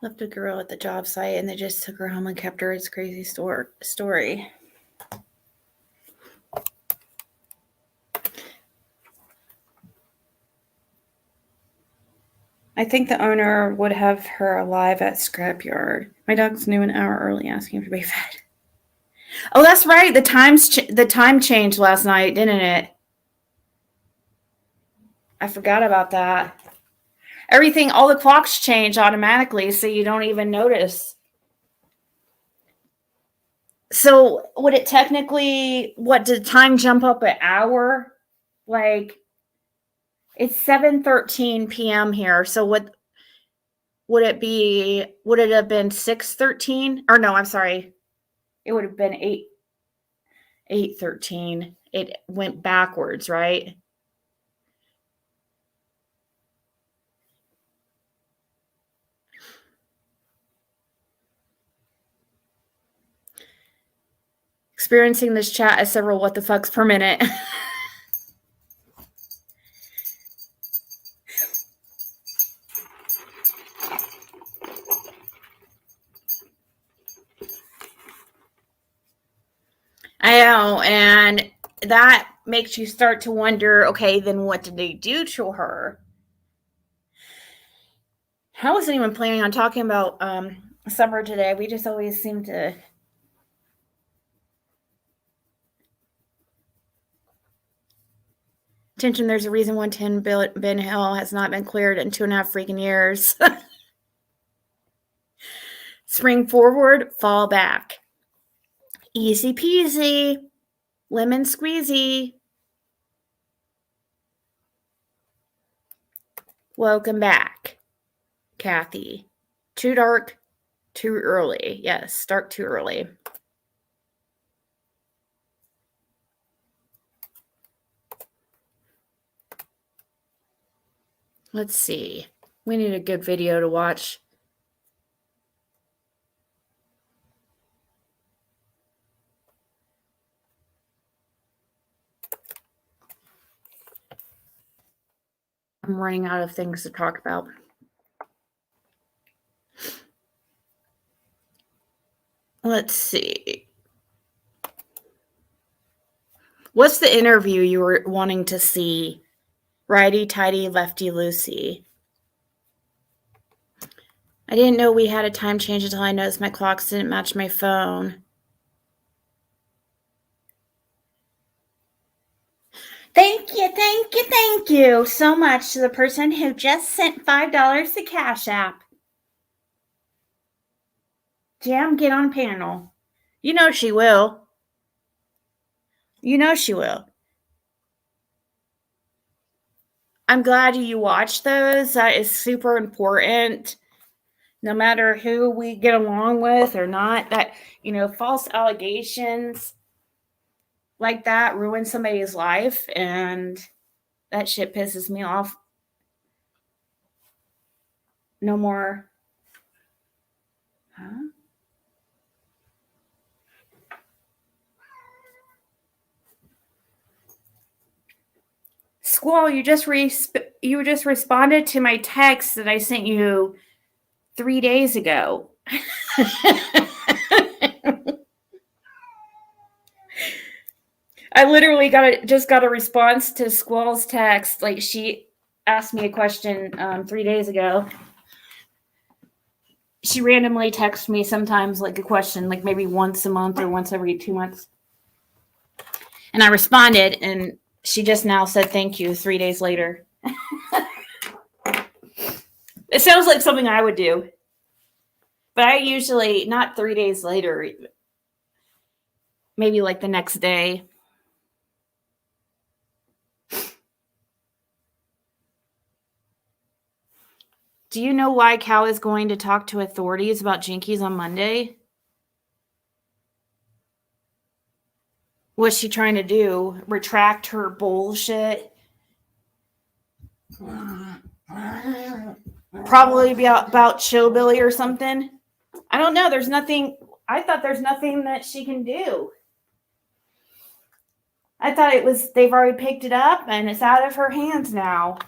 Left a girl at the job site and they just took her home and kept her. It's a crazy story. I think the owner would have her alive at scrapyard. My dog's new an hour early asking to be fed. Oh, that's right. The time changed last night, didn't it? I forgot about that. Everything, all the clocks change automatically, so you don't even notice. So would it technically, did time jump up an hour? Like, it's 7:13 p.m. here. So would it have been 6:13? Or no, I'm sorry. It would have been 8:13. It went backwards, right? Experiencing this chat as several what the fucks per minute. I know, and that makes you start to wonder, okay, then what did they do to her? I wasn't even planning on talking about supper today. We just always seem to... Attention, there's a reason 110 Ben Hill has not been cleared in 2.5 freaking years. Spring forward, fall back. Easy peasy. Lemon squeezy. Welcome back, Kathy. Too dark, too early. Yes, dark too early. Let's see. We need a good video to watch. I'm running out of things to talk about. Let's see. What's the interview you were wanting to see? Righty tighty, lefty loosey. I didn't know we had a time change until I noticed my clocks didn't match my phone. Thank you so much to the person who just sent $5 to Cash App. Jam, get on panel. You know she will. I'm glad you watched those. That is super important. No matter who we get along with or not, that, false allegations like that ruin somebody's life, and that shit pisses me off. No more. Huh? Squall, you just responded to my text that I sent you 3 days ago. I literally just got a response to Squall's text. Like, she asked me a question 3 days ago. She randomly texts me sometimes like a question, like maybe once a month or once every 2 months. And I responded, and she just now said thank you 3 days later. It sounds like something I would do. But I usually, not 3 days later, maybe like the next day. Do you know why Cal is going to talk to authorities about Jinkies on Monday? What's she trying to do? Retract her bullshit? Probably about Showbilly or something. I don't know. There's nothing. I thought there's nothing that she can do. I thought they've already picked it up and it's out of her hands now.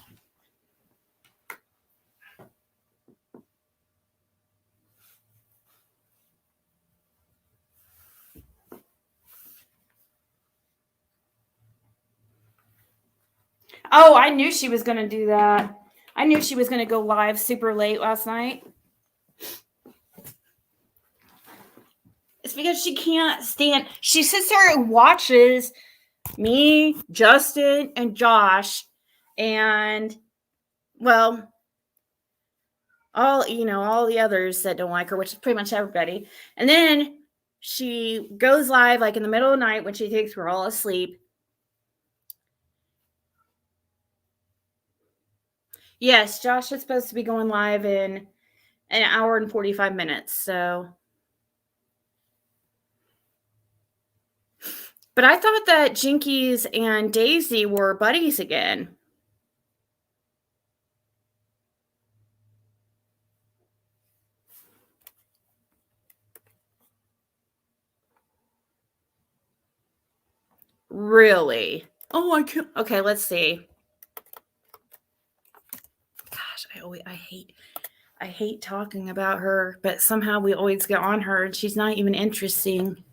Oh, I knew she was going to do that. I knew she was going to go live super late last night. It's because she can't stand. She sits there and watches me, Justin, and Josh, and well, all the others that don't like her, which is pretty much everybody. And then she goes live like in the middle of the night when she thinks we're all asleep. Yes, Josh is supposed to be going live in an hour and 45 minutes. So, but I thought that Jinkies and Daisy were buddies again. Really? Oh, I can't. Okay, let's see. Gosh, I hate talking about her, but somehow we always get on her and she's not even interesting.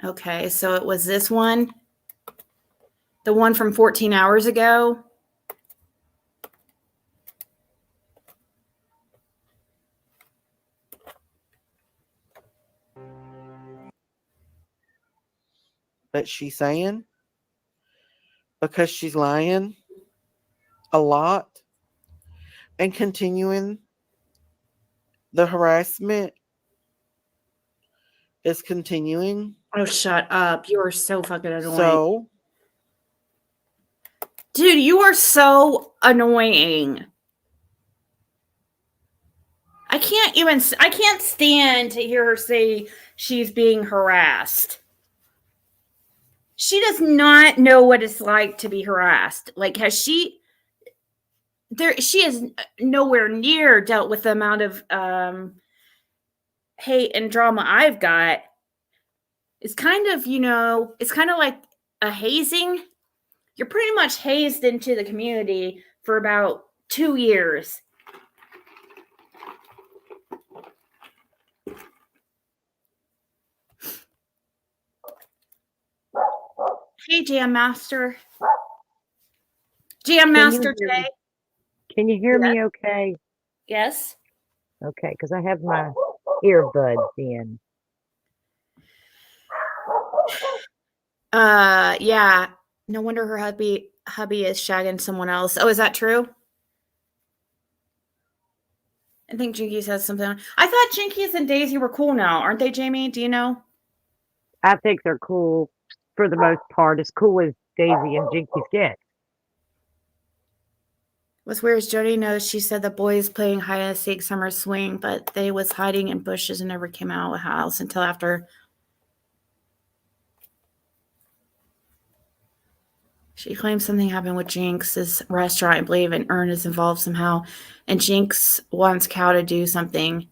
Okay, so it was this one. The one from 14 hours ago. But she's saying because she's lying a lot and continuing the harassment is continuing. Oh, shut up. You are so fucking annoying. So, dude, you are so annoying. I can't stand to hear her say she's being harassed. She does not know what it's like to be harassed. Like, she has nowhere near dealt with the amount of hate and drama I've got. It's kind of, it's kind of like a hazing. You're pretty much hazed into the community for about 2 years. Hey, Jam Master. Jam Master Jay. Can you hear me okay? Yes. Okay, because I have my earbuds in. Yeah. No wonder her hubby is shagging someone else. Oh, is that true? I think Jinkies has something. I thought Jinkies and Daisy were cool now, aren't they, Jamie? Do you know? I think they're cool for the most part, as cool as Daisy and Jinkies get. What's weird is Jody knows she said the boys playing hide and seek summer swing, but they was hiding in bushes and never came out of the house until after. She claims something happened with Jinx's restaurant, I believe, and Ern is involved somehow. And Jinx wants Cal to do something.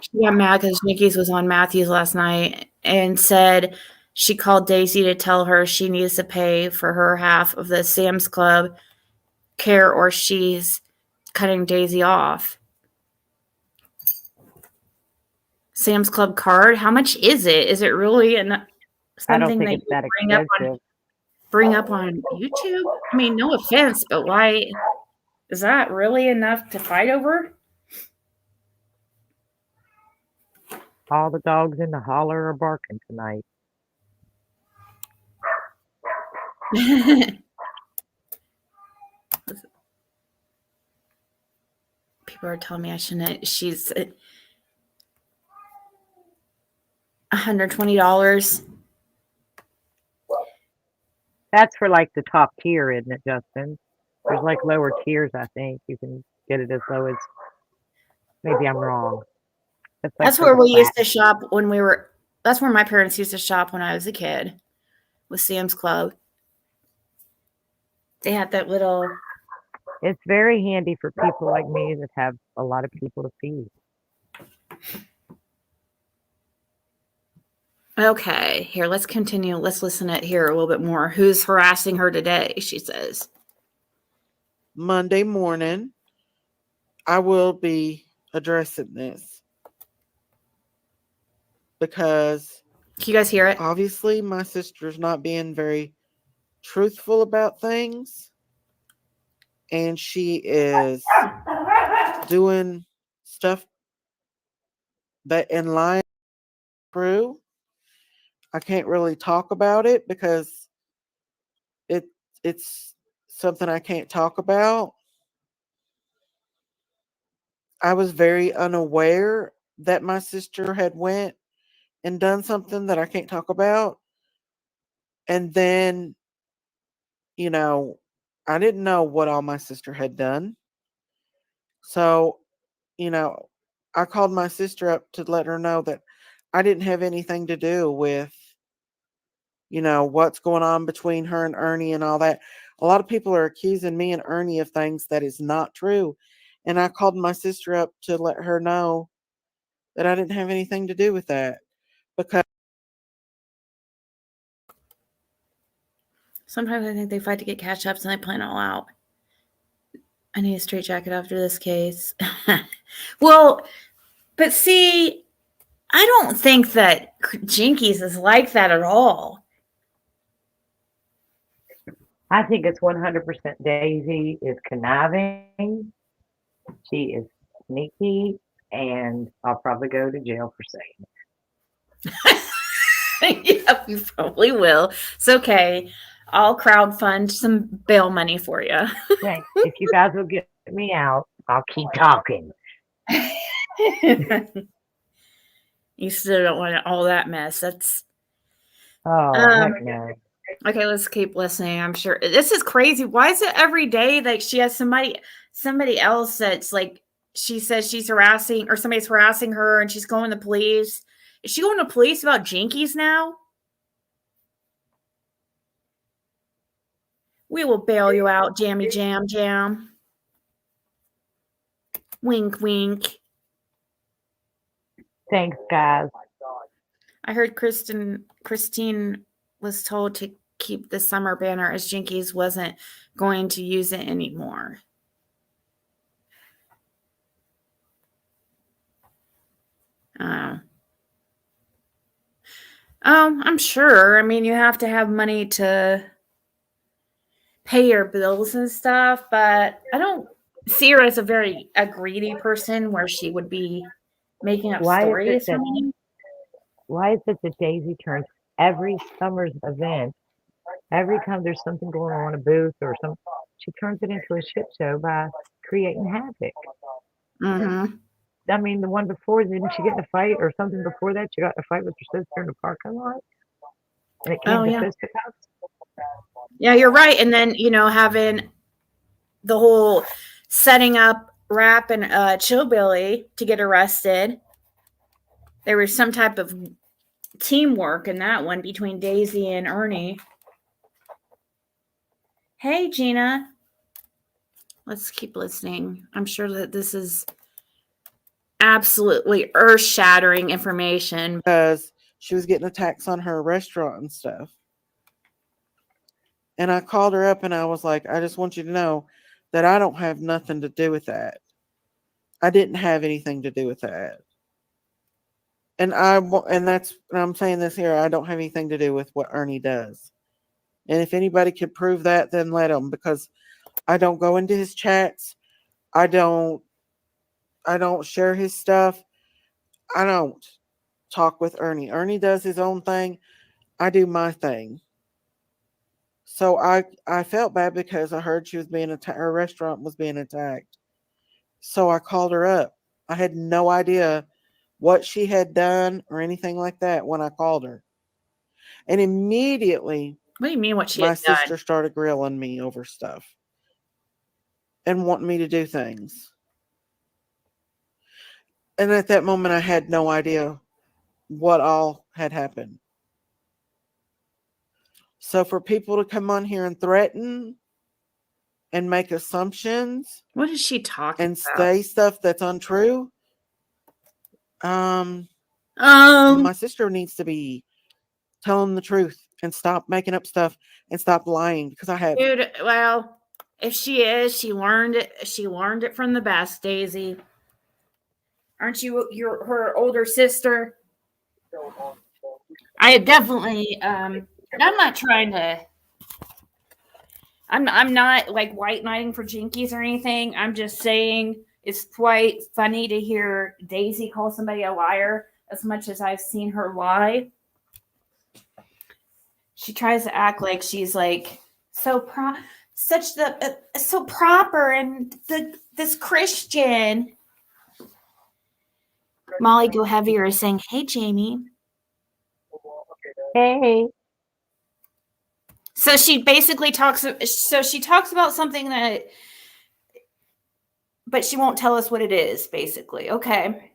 She got mad because Nikki's was on Matthews last night and said she called Daisy to tell her she needs to pay for her half of the Sam's Club care or she's cutting Daisy off. Sam's Club card? How much is it? Is it really something that it's that you bring up on YouTube? I mean, no offense, but why is that really enough to fight over? All the dogs in the holler are barking tonight. People are telling me I shouldn't. She's $120. That's for like the top tier, isn't it, Justin? There's like lower tiers, I think. You can get it as low as, maybe I'm wrong. That's where we used to shop when we were, that's where my parents used to shop when I was a kid, with Sam's Club. They had that little. It's very handy for people like me that have a lot of people to feed. Okay, here, let's continue. Let's listen to it here a little bit more. Who's harassing her today? She says. Monday morning, I will be addressing this because Can you guys hear it? obviously my sister's not being very truthful about things, and she is doing stuff that in line true. I can't really talk about it because it's something I can't talk about. I was very unaware that my sister had went and done something that I can't talk about. And then, you know, I didn't know what all my sister had done. So, you know, I called my sister up to let her know that I didn't have anything to do with, what's going on between her and Ernie and all that. A lot of people are accusing me and Ernie of things that is not true. And I called my sister up to let her know that I didn't have anything to do with that. Because Sometimes I think they fight to get catch ups and they plan it all out. I need a straight jacket after this case. Well, but see, I don't think that Jinkies is like that at all. I think it's 100% Daisy is conniving. She is sneaky, and I'll probably go to jail for saying it. Yeah, you probably will. It's okay. I'll crowdfund some bail money for you. Thanks. If you guys will get me out, I'll keep talking. You still don't want all that mess. That's Oh, heck no. okay. Let's keep listening. I'm sure this is crazy. Why is it every day that she has somebody else that's like she says she's harassing or somebody's harassing her and she's going to police? Is she going to police about Jinkies now? We will bail you out, Jammy Jam Jam. Wink, wink. Thanks, guys. I heard Christine was told to keep the summer banner as Jinkies wasn't going to use it anymore. I'm sure. I mean, you have to have money to pay your bills and stuff, but I don't see her as a greedy person where she would be making up stories for me. Why is it that Daisy turns every summer's event, every time there's something going on, a booth or something, she turns it into a shit show by creating havoc? Mm-hmm. I mean, the one before, didn't she get in a fight or something before that? She got in a fight with her sister in the parking lot? And it came to fisticuffs? Yeah, you're right. And then, having the whole setting up Rap and Chillbilly to get arrested. There was some type of teamwork in that one between Daisy and Ernie. Hey, Gina. Let's keep listening. I'm sure that this is absolutely earth-shattering information. because she was getting attacks on her restaurant and stuff. And I called her up and I was like, I just want you to know that I don't have nothing to do with that. I didn't have anything to do with that. And I'm saying this here, I don't have anything to do with what Ernie does. And if anybody could prove that, then let them, because I don't go into his chats. I don't share his stuff. I don't talk with Ernie. Ernie does his own thing. I do my thing. So I felt bad because I heard she was being attacked. Her restaurant was being attacked. So I called her up. I had no idea what she had done or anything like that when I called her. And immediately, what do you mean what she my had done? sister started grilling me over stuff and wanting me to do things. And at that moment, I had no idea what all had happened. So for people to come on here and threaten and make assumptions What is she talking and about? say stuff that's untrue, my sister needs to be tell them the truth and stop making up stuff and stop lying, because I have. Dude, well, if she is, she learned it. She learned it from the best, Daisy. Aren't you her older sister? I definitely I'm not trying to I'm not like white knighting for Jinkies or anything. I'm just saying it's quite funny to hear Daisy call somebody a liar as much as I've seen her lie. She tries to act like she's like so proper and this Christian. Molly Go Heavier is saying, "Hey Jamie." Hey, So she basically talks about something that, but she won't tell us what it is, basically. Okay.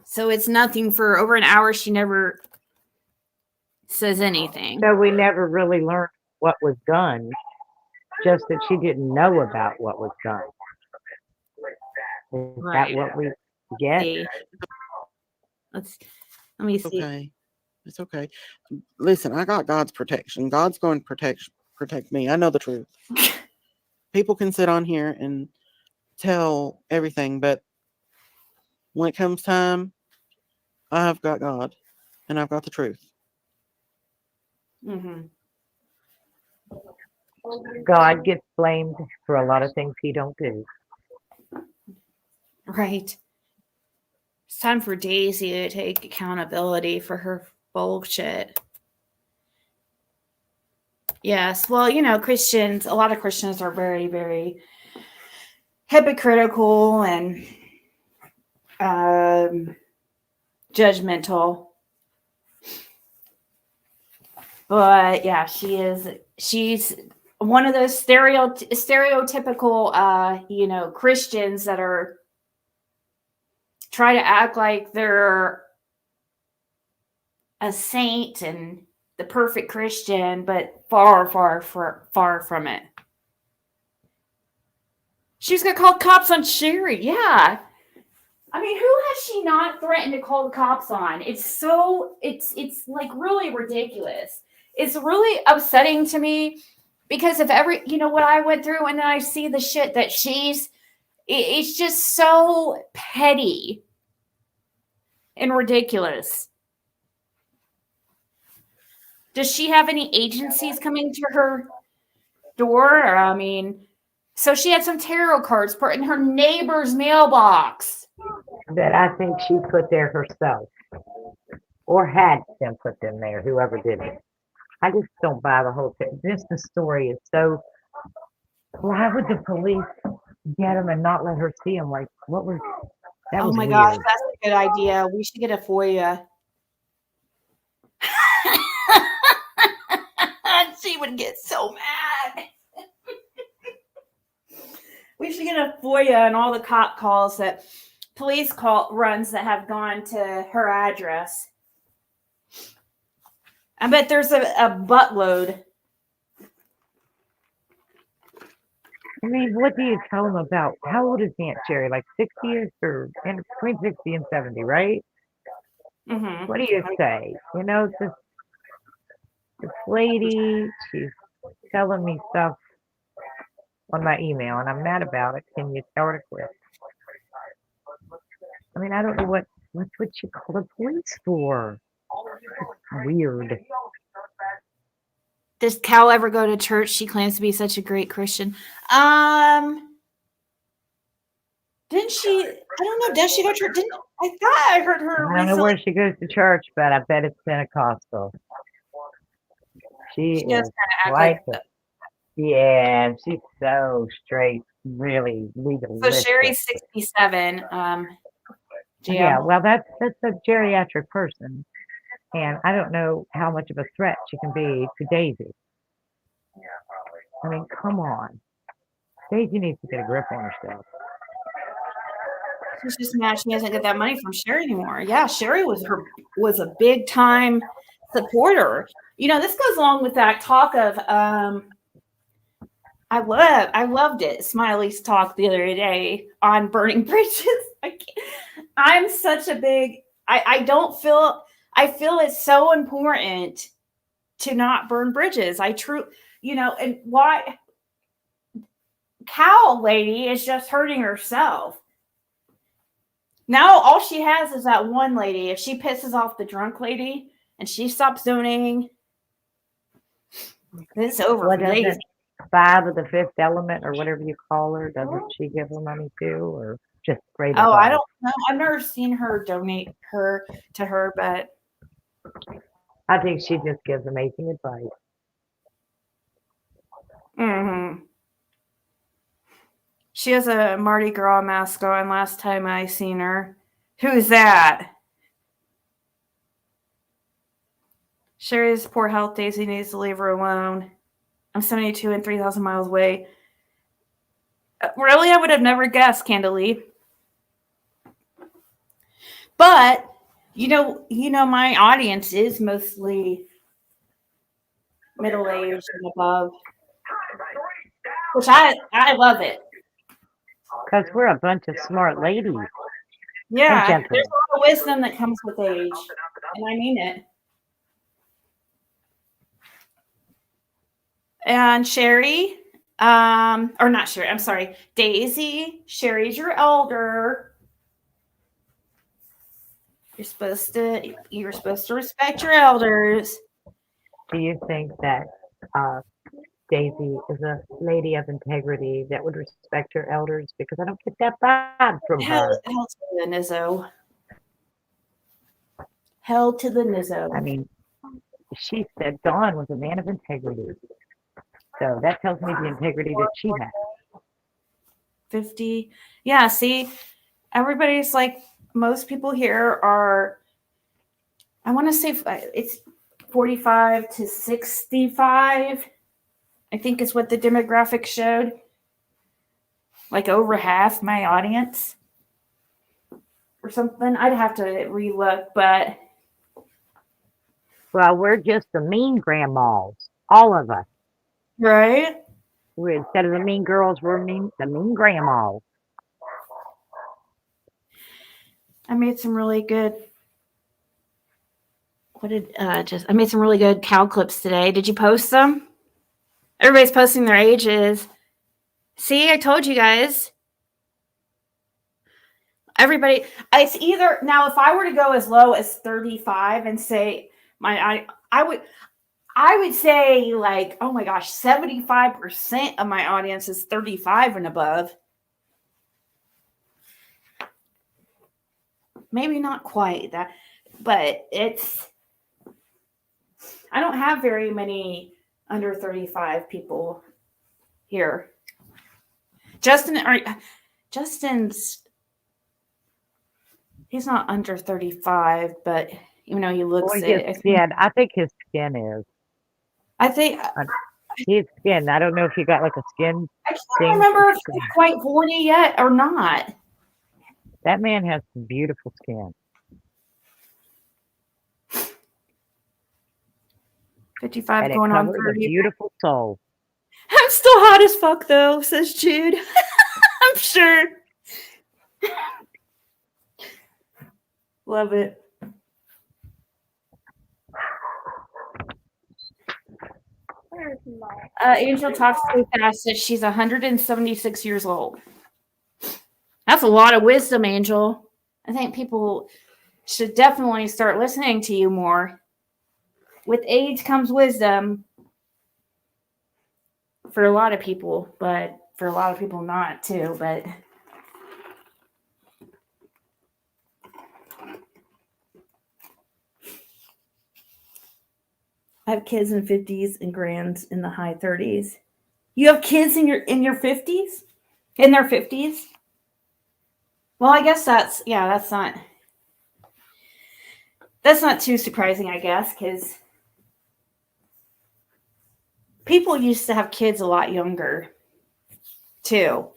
So it's nothing for over an hour. She never says anything. so we never really learned what was done, just that she didn't know about what was done. Is Right. that what we get? See. Let me It's see. okay. It's okay. Listen, I got God's protection. God's going to protect me. I know the truth. People can sit on here and tell everything, but when it comes time, I've got God and I've got the truth. Mm-hmm. God gets blamed for a lot of things he don't do. Right. It's time for Daisy to take accountability for her bullshit. Yes. Well, a lot of Christians are very, very hypocritical and judgmental. But yeah, she's one of those stereotypical, Christians that are try to act like they're a saint and the perfect Christian, but far, far, far, far from it. She's gonna call cops on Sherry. Yeah. I mean, who has she not threatened to call the cops on? It's like really ridiculous. It's really upsetting to me because of what I went through, and then I see the shit that it's just so petty and ridiculous. Does she have any agencies coming to her door? Or, I mean, so she had some tarot cards put in her neighbor's mailbox. That I think she put there herself, or had them put them there, whoever did it. I just don't buy the whole thing. Just the story is so. Why would the police get him and not let her see him? Like, what was that? Oh Was my weird. gosh, that's a good idea. We should get a FOIA. She would get so mad. We should get a FOIA on all the cop calls that police runs that have gone to her address. I bet there's a buttload. I mean, what do you tell them about? How old is Aunt Sherry? Like 60 or between 60 and 70, right? Mm-hmm. What do you say? This lady, she's telling me stuff on my email, and I'm mad about it. Can you tell her to quit? I mean, I don't know what you call the police for. It's weird. Does Cal ever go to church? She claims to be such a great Christian. Didn't she? I don't know. Does she go to church? I thought I heard her. I don't know where she goes to church, but I bet it's Pentecostal. She does is kind of like act like that. Yeah, she's so straight, really So legalistic. Sherry's 67. Yeah, well, that's a geriatric person, and I don't know how much of a threat she can be to Daisy. I mean, come on, Daisy needs to get a grip on herself. She's just mad she doesn't get that money from Sherry anymore. Yeah, Sherry was a big time supporter. This goes along with that talk of I loved it. Smiley's talk the other day on burning bridges. I'm such a big I don't feel I feel it's so important to not burn bridges. And why cow lady is just hurting herself. Now all she has is that one lady. If she pisses off the drunk lady and she stops donating, it's over What for Daisy. doesn't Five of the Fifth Element or whatever you call her? Doesn't she give her money too, or just straight Oh, up? I don't know. I've never seen her donate to her, but I think she just gives amazing advice. She has a Mardi Gras mask on last time I seen her. Who's that? Sherry's poor health. Daisy needs to leave her alone. I'm 72 and 3,000 miles away. Really? I would have never guessed, Candalee. But, my audience is mostly middle-aged and above. Which I love it. Because we're a bunch of smart ladies. Yeah, gentlemen. there's a lot of wisdom that comes with age. And I mean it. And Sherry, or not Sherry, I'm sorry, Daisy, Sherry's your elder. You're supposed to respect your elders. Do you think that Daisy is a lady of integrity that would respect her elders? Because I don't get that vibe from Hell her. to the Nizzo. Hell to the Nizzo. I mean, she said Don was a man of integrity. So that tells me the integrity that she has. 50. Yeah, see, everybody's like, most people here are, I want to say it's 45 to 65. I think is what the demographic showed. Like over half my audience or something. I'd have to relook, but. Well, we're just the mean grandmas, all of us. Right? Instead of the mean girls, we're the mean grandmas. I made some really good. I made some really good cow clips today. Did you post them? Everybody's posting their ages. See, I told you guys. Everybody, it's either now. If I were to go as low as 35 and say I would say like, oh my gosh, 75% of my audience is 35 and above. Maybe not quite that, but I don't have very many under 35 people here. Justin's, he's not under 35, but even though he looks it. I think his skin is. I think his skin. I don't know if you got like a skin. I can't remember if he's quite 40 yet or not. That man has some beautiful skin. 55 going on 30. A beautiful soul. I'm still hot as fuck though, says Jude. I'm sure. Love it. Angel talks so fast that she's 176 years old. That's a lot of wisdom, Angel. I think people should definitely start listening to you more. With age comes wisdom for a lot of people, but for a lot of people not too, but I have kids in 50s and grands in the high 30s. You have kids in your 50s? In their 50s? Well, I guess that's not too surprising, I guess, because people used to have kids a lot younger, too.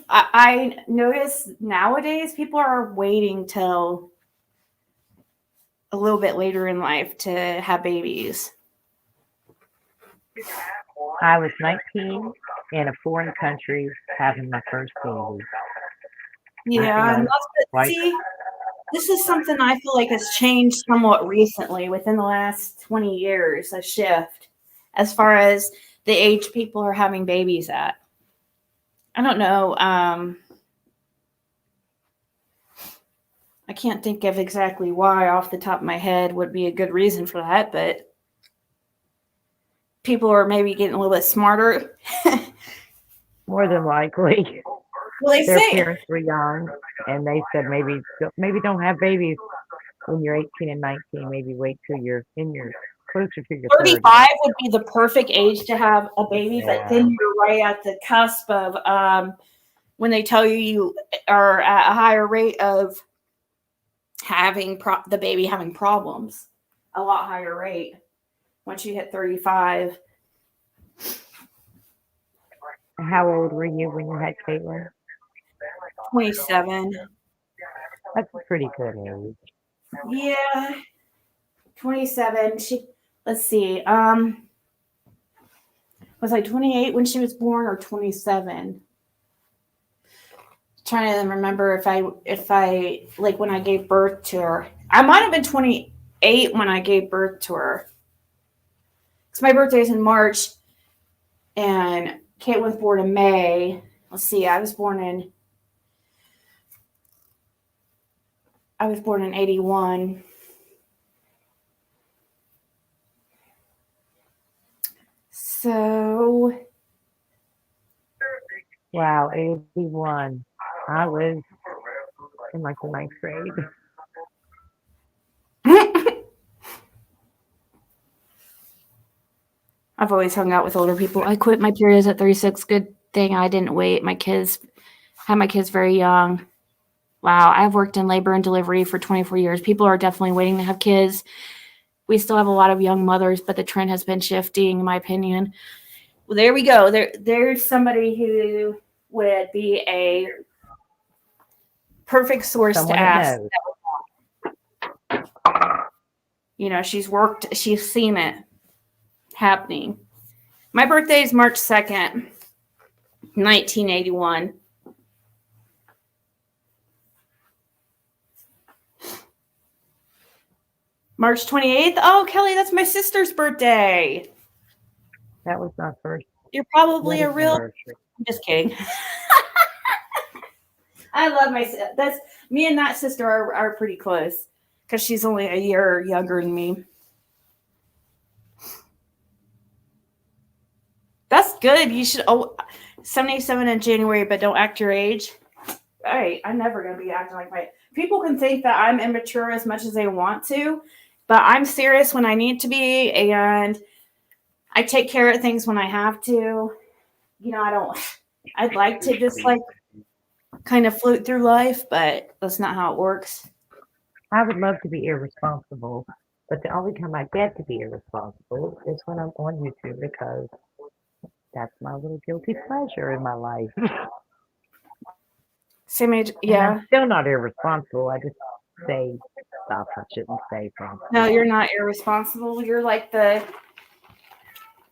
I notice nowadays people are waiting till a little bit later in life to have babies. I was 19 in a foreign country having my first baby. Yeah, see, this is something I feel like has changed somewhat recently within the last 20 years, a shift as far as the age people are having babies at. I don't know. I can't think of exactly why off the top of my head would be a good reason for that, but people are maybe getting a little bit smarter. More than likely. Well, they Their say parents were young, and they said maybe don't have babies when you're 18 and 19. Maybe wait till you're in your closer to your 30s. 35 would be the perfect age to have a baby, but Yeah. then you're right at the cusp of when they tell you are at a higher rate of having the baby having problems, a lot higher rate once you hit 35. How old were you when you had Caitlin? 27. That's a pretty good age. Yeah. 27. Let's see. Was I 28 when she was born or 27? Trying to remember if I like when I gave birth to her. I might have been 28 when I gave birth to her. Because my birthday is in March and Kate was born in May. Let's see, I was born in 81. So Wow, 81. I was in like the 9th grade. I've always hung out with older people. I quit my periods at 36. Good thing I didn't wait. Had my kids very young. Wow, I've worked in labor and delivery for 24 years. People are definitely waiting to have kids. We still have a lot of young mothers, but the trend has been shifting, in my opinion. Well, there we go. There's somebody who would be a perfect source Someone to that ask. knows. She's seen it happening. My birthday is March 2nd, 1981. March 28th. Oh, Kelly, that's my sister's birthday. That was my first. You're probably a wedding real. anniversary. I'm just kidding. I love my. That's me and that sister are pretty close because she's only a year younger than me. That's good. You should. 77 in January, but don't act your age. All right, I'm never gonna be acting like my. People can think that I'm immature as much as they want to, but I'm serious when I need to be, and I take care of things when I have to. You know, I'd like to just like kind of float through life, but that's not how it works. I would love to be irresponsible, but the only time I get to be irresponsible is when I'm on YouTube because that's my little guilty pleasure in my life. Same age, And yeah. I'm still not irresponsible. I just say stuff I shouldn't say. No, you're not irresponsible. You're like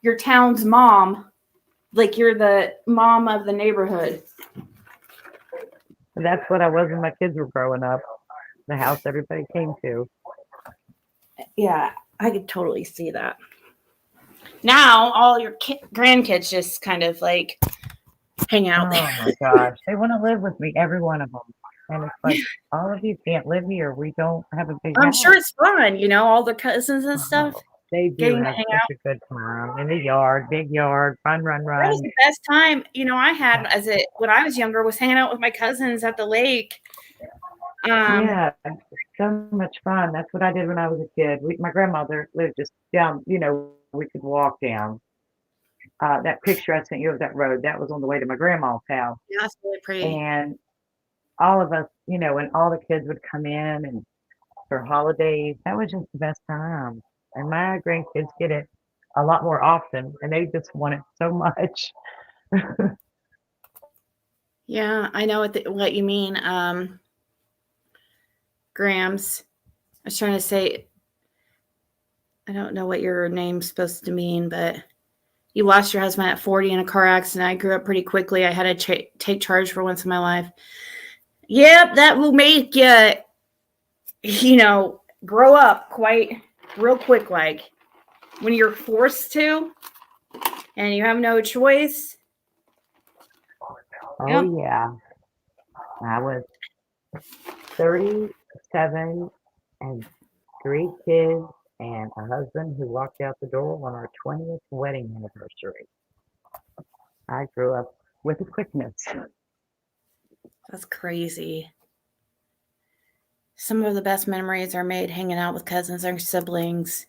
your town's mom. Like you're the mom of the neighborhood. That's what I was when my kids were growing up. The house everybody came to. Yeah, I could totally see that. Now all your grandkids just kind of like hang out Oh there. my gosh. They want to live with me, every one of them. And it's like, all of you can't live here. We don't have a big I'm house. sure it's fun, all the cousins and stuff. Oh, they do Getting to have hang such a good time in the yard, big yard, run. That was the best time, I had when I was younger was hanging out with my cousins at the lake. Yeah, so much fun. That's what I did when I was a kid. My grandmother lived just down, we could walk down. That picture I sent you of that road, that was on the way to my grandma's house. Yeah, that's really pretty. And all of us, and all the kids would come in and for holidays, that was just the best time. And my grandkids get it a lot more often, and they just want it so much. Yeah, I know what you mean. Grams. I was trying to say, I don't know what your name's supposed to mean, but you lost your husband at 40 in a car accident. I grew up pretty quickly. I had to take charge for once in my life. Yep, that will make you grow up quite real quick, like when you're forced to and you have no choice. Oh, Yep. yeah. I was 37 and 3 kids and a husband who walked out the door on our 20th wedding anniversary. I grew up with a quickness. That's crazy. Some of the best memories are made hanging out with cousins or siblings.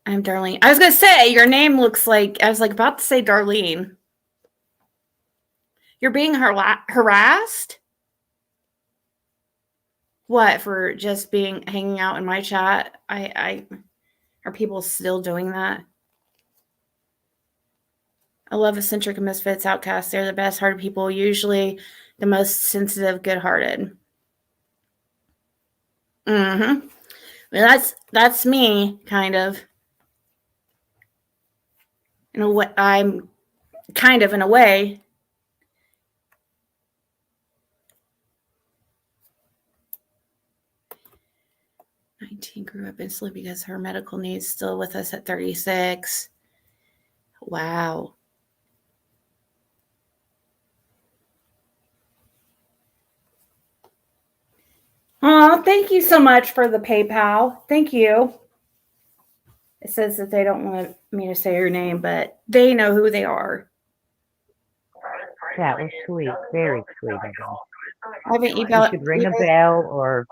I'm Darlene. I was going to say, your name looks like, I was like about to say Darlene. You're being harassed? What, for just hanging out in my chat? Are people still doing that? I love eccentric misfits, outcasts. They're the best hearted people, usually the most sensitive, good hearted. Mm-hmm. Well, that's me, kind of. In a way, I'm kind of in a way. "19 grew up instantly because her medical needs still with us at 36. Wow. Oh, thank you so much for the PayPal. Thank you. It says that they don't want me to say your name, but they know who they are. That was sweet, very sweet of them. I haven't You should ring a bell or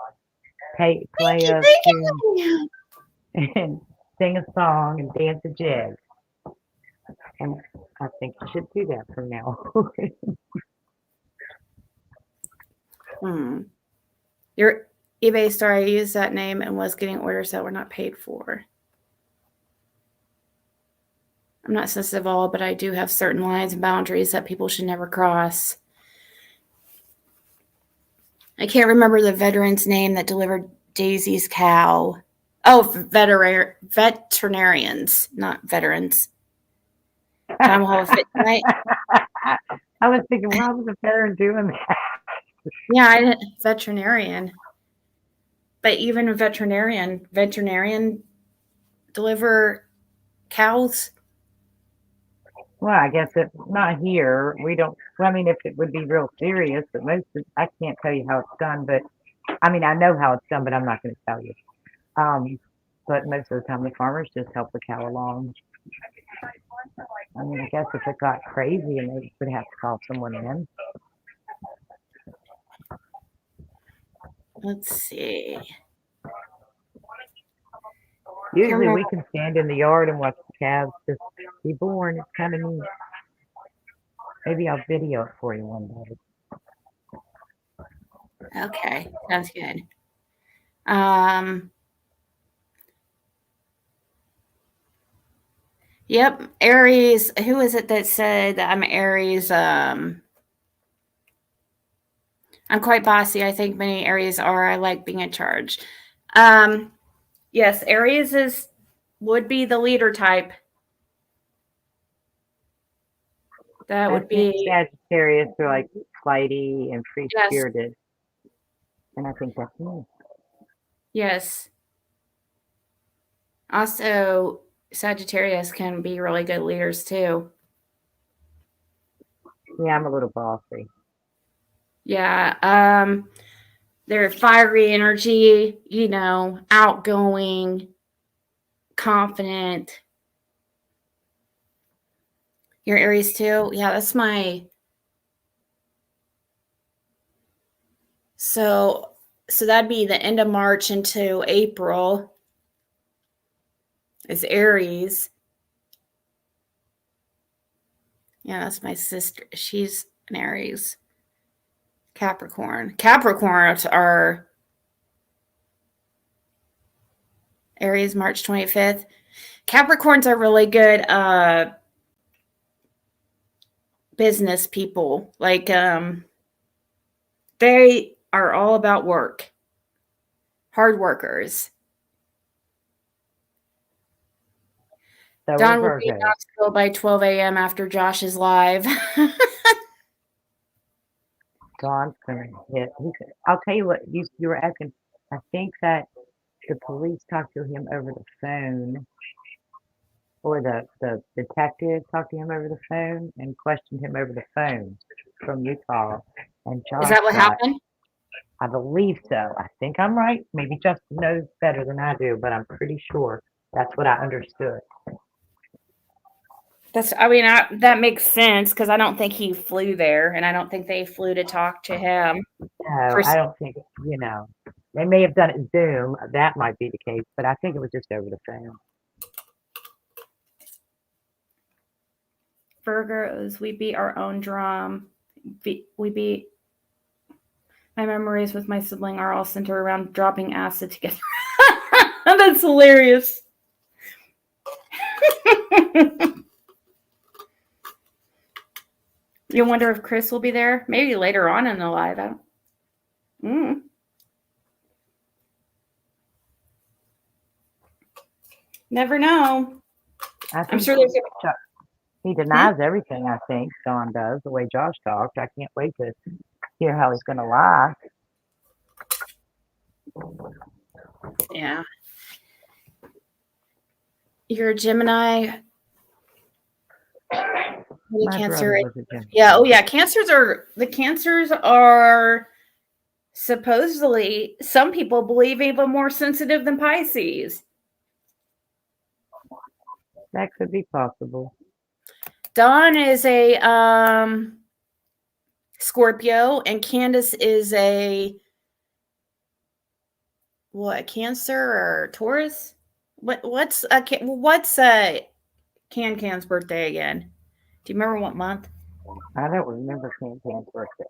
play a tune and sing a song and dance a jig. And I think you should do that from now on. Your eBay store, I used that name and was getting orders that were not paid for. I'm not sensitive at all, but I do have certain lines and boundaries that people should never cross. I can't remember the veteran's name that delivered Daisy's cow. Oh, veterinarians, not veterans. Time will have a fit tonight. I was thinking, why was the veteran doing that? Yeah, I didn't veterinarian. But even a veterinarian deliver cows. Well, I guess it's not here. We don't. Well, I mean, if it would be real serious, but I can't tell you how it's done. But I mean, I know how it's done, but I'm not going to tell you. But most of the time, the farmers just help the cow along. I mean, I guess if it got crazy, and they would have to call someone in. Let's see. Usually, we can stand in the yard and watch the calves just be born. It's kind of neat. Maybe I'll video it for you one day. Okay, sounds good. Yep, Aries. Who is it that said I'm Aries? I'm quite bossy. I think many Aries are. I like being in charge. Yes, Aries would be the leader type. That would be Sagittarius are like flighty and free spirited. Yes. And I think that's me. Yes. Also, Sagittarius can be really good leaders too. Yeah, I'm a little bossy. Yeah. They're fiery energy, outgoing, confident. You're Aries too? Yeah, that's my. So that'd be the end of March into April is Aries. Yeah, that's my sister. She's an Aries. Capricorn. Capricorns are Aries, March 25th. Capricorns are really good business people. Like, they are all about work. Hard workers. So Don will be in Knoxville by 12 a.m. after Josh's live. Dawn's gonna hit. I'll tell you what, you were asking. I think that the police talked to him over the phone, or the detective talked to him over the phone and questioned him over the phone from Utah. And Is Josh that what got, happened? I believe so. I think I'm right. Maybe Justin knows better than I do, but I'm pretty sure that's what I understood. That makes sense because I don't think he flew there, and I don't think they flew to talk to him. No, I don't think, they may have done it Zoom. That might be the case, but I think it was just over the phone. Virgos, we beat our own drum. We beat. My memories with my sibling are all centered around dropping acid together. That's hilarious. You wonder if Chris will be there? Maybe later on in the live. I don't. Never know. I'm sure there's. He denies everything, I think, Sean does, the way Josh talked. I can't wait to hear how he's going to lie. Yeah. You're a Gemini. My Cancer. brother was a Gemini. Yeah. Oh, yeah. Cancers are supposedly, some people believe, even more sensitive than Pisces. That could be possible. Dawn is a Scorpio, and Candace is a Cancer or Taurus? What's Can's birthday again? Do you remember what month? I don't remember Can's birthday.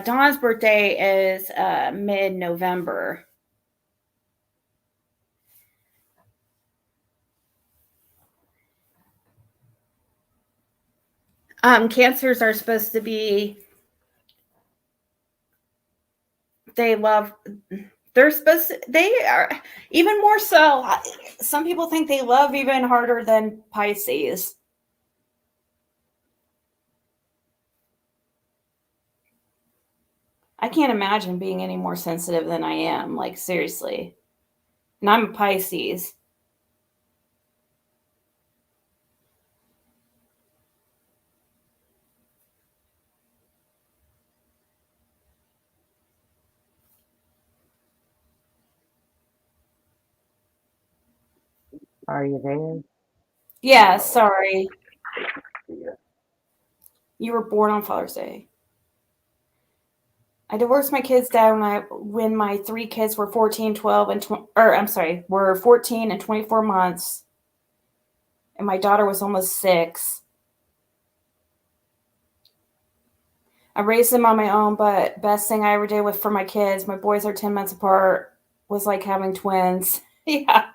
Dawn's birthday is mid-November. Cancers are supposed to be. They are even more so. Some people think they love even harder than Pisces. I can't imagine being any more sensitive than I am. Like, seriously. And I'm a Pisces. Are you there? Yeah, sorry. You were born on Father's Day. I divorced my kid's dad when my three kids were 14 and 24 months. And my daughter was almost 6. I raised them on my own, but best thing I ever did for my kids, my boys are 10 months apart, was like having twins. Yeah.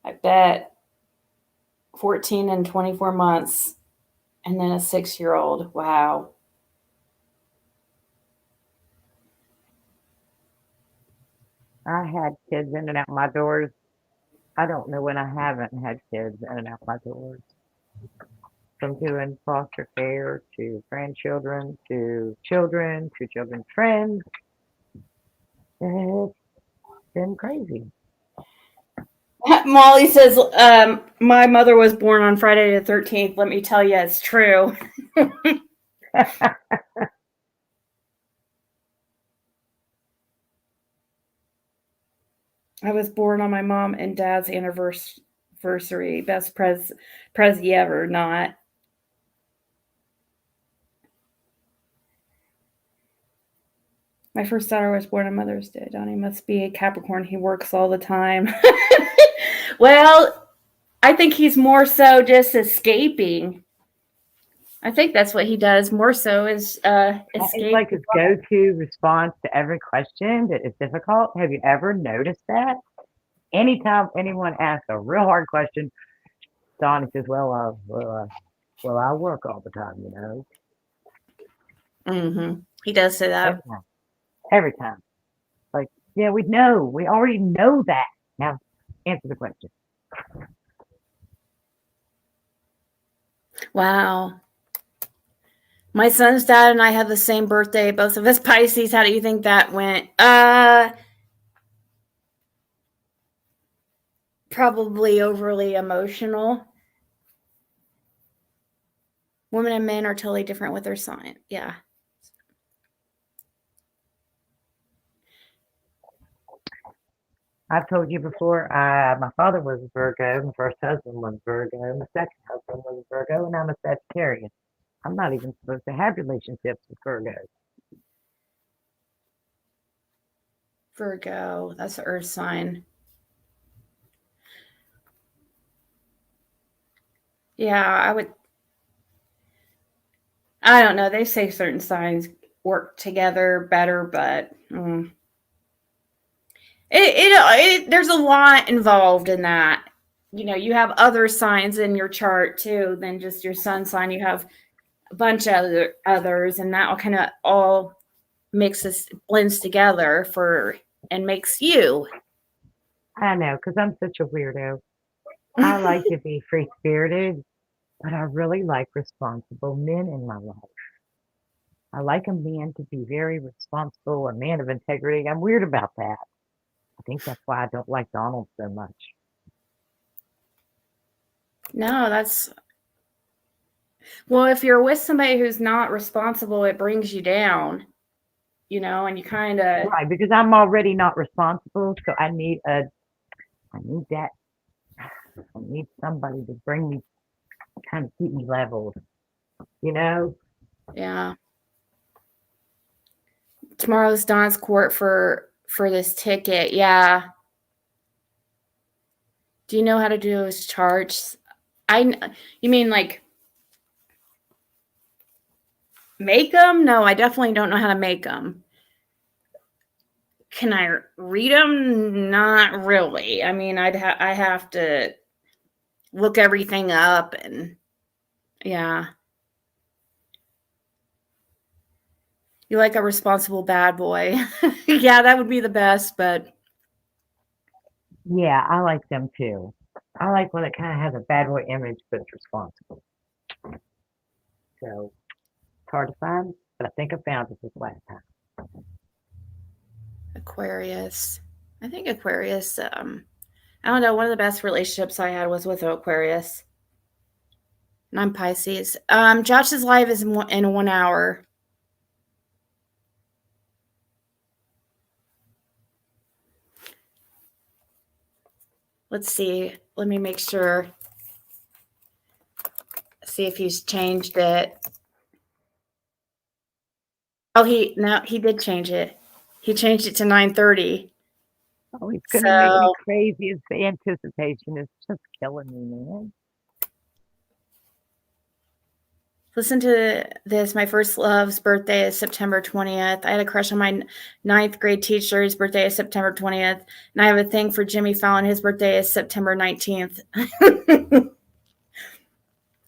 I bet. 14 and 24 months. And then a 6-year-old. Wow. I had kids in and out my doors. I don't know when I haven't had kids in and out my doors. From doing foster care to grandchildren to children's friends. It's been crazy. Molly says, my mother was born on Friday the 13th. Let me tell you, it's true. I was born on my mom and dad's anniversary. Best prezi ever, not. My first daughter was born on Mother's Day. Donnie must be a Capricorn. He works all the time. Well, I think he's more so just escaping. I think that's what he does more so is escape. It's like his go-to response to every question that is difficult. Have you ever noticed that? Anytime anyone asks a real hard question, Donnie says, well, I work all the time, you know. Mm-hmm. He does say that. Every time. Like, yeah, we know. We already know that. Now, answer the question. Wow. My son's dad and I have the same birthday. Both of us Pisces. How do you think that went? Probably overly emotional. Women and men are totally different with their sign. Yeah. I've told you before, my father was a Virgo, my first husband was a Virgo, my second husband was a Virgo, and I'm a Sagittarius. I'm not even supposed to have relationships with Virgos. Virgo. That's the earth sign. Yeah, I don't know. They say certain signs work together better, but there's a lot involved in that. You know, you have other signs in your chart too than just your sun sign. You have a bunch of others, and that all blends together and makes you. I know, because I'm such a weirdo. I like to be free spirited, but I really like responsible men in my life. I like a man to be very responsible, a man of integrity. I'm weird about that. I think that's why I don't like Donald so much. No, well, if you're with somebody who's not responsible, it brings you down, you know, and you kind of. Right, because I'm already not responsible, so I need somebody to bring me, kind of keep me leveled, you know? Yeah. Tomorrow's Don's court for this ticket. Yeah. Do you know how to do those charts? You mean like make them? No, I definitely don't know how to make them. Can I read them? Not really. I mean, I have to look everything up and yeah. You like a responsible bad boy. Yeah, that would be the best, but Yeah, I like them too. I like when it kind of has a bad boy image, but it's responsible. So it's hard to find, but I think I found it this last time. Aquarius. I think Aquarius, I don't know, one of the best relationships I had was with Aquarius. And I'm Pisces. Josh's live is in 1 hour. Let's see. Let me make sure. See if he's changed it. Oh, he did change it. He changed it to 9:30. Oh, it's going to make me crazy. It's the anticipation is just killing me, man. Listen to this. My first love's birthday is September 20th. I had a crush on my 9th grade teacher. His birthday is September 20th. And I have a thing for Jimmy Fallon. His birthday is September 19th.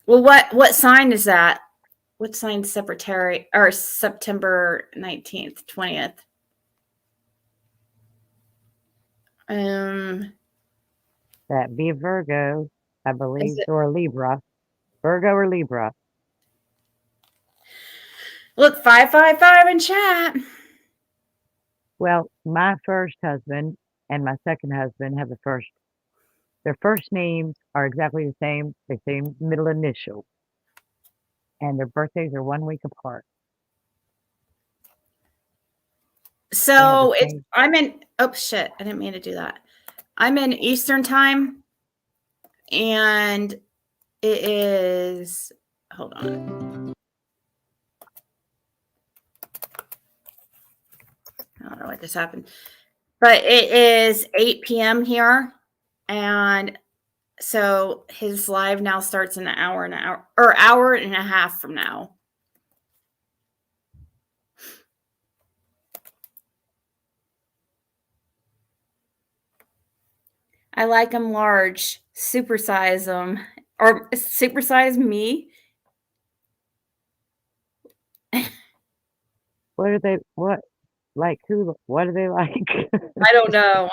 Well, what sign is that? What sign September 19th, 20th? That'd be a Virgo, I believe, or a Libra. Virgo or Libra. Look, 555 in chat. Well, my first husband and my second husband have their first names are exactly the same, the same middle initial. And their birthdays are 1 week apart. So I'm in, oh shit, I didn't mean to do that. I'm in Eastern time and it is, hold on. I don't know what just happened, but it is 8 p.m. here. And so his live now starts in an hour and a half from now. I like them large. Supersize them. Or supersize me. What are they? What? Like who? What are they like? I don't know.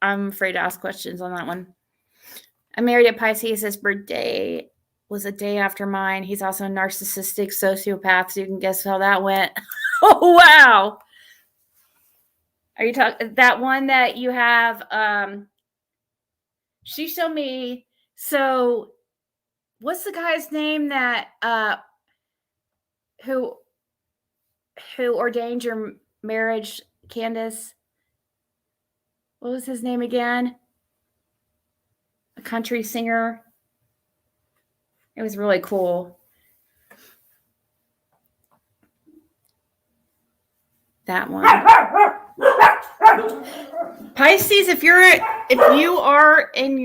I'm afraid to ask questions on that one. I'm married at Pisces' birthday. was a day after mine. He's also a narcissistic sociopath, so you can guess how that went. Oh wow. Are you talking that one that you have? She showed me. So, what's the guy's name that who ordained your marriage, Candace? What was his name again? A country singer. It was really cool. That one. Pisces, if you are in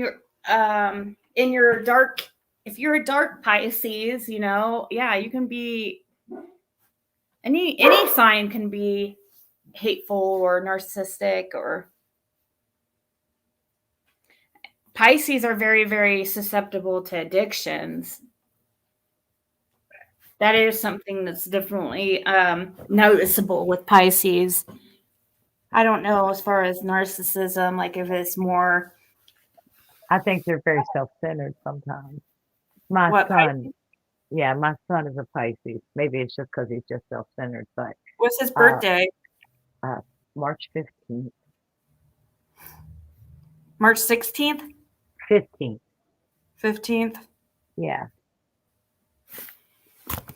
your dark, if you're a dark Pisces, you know, yeah, you can be any sign can be hateful or narcissistic, or Pisces are very, very susceptible to addictions. That is something that's definitely noticeable with Pisces. I don't know as far as narcissism, like if it's more. I think they're very self-centered sometimes. My What, son, yeah, my son is a Pisces. Maybe it's just because he's just self-centered, but What's his birthday? March 15th. March 16th? 15th. 15th? Yeah.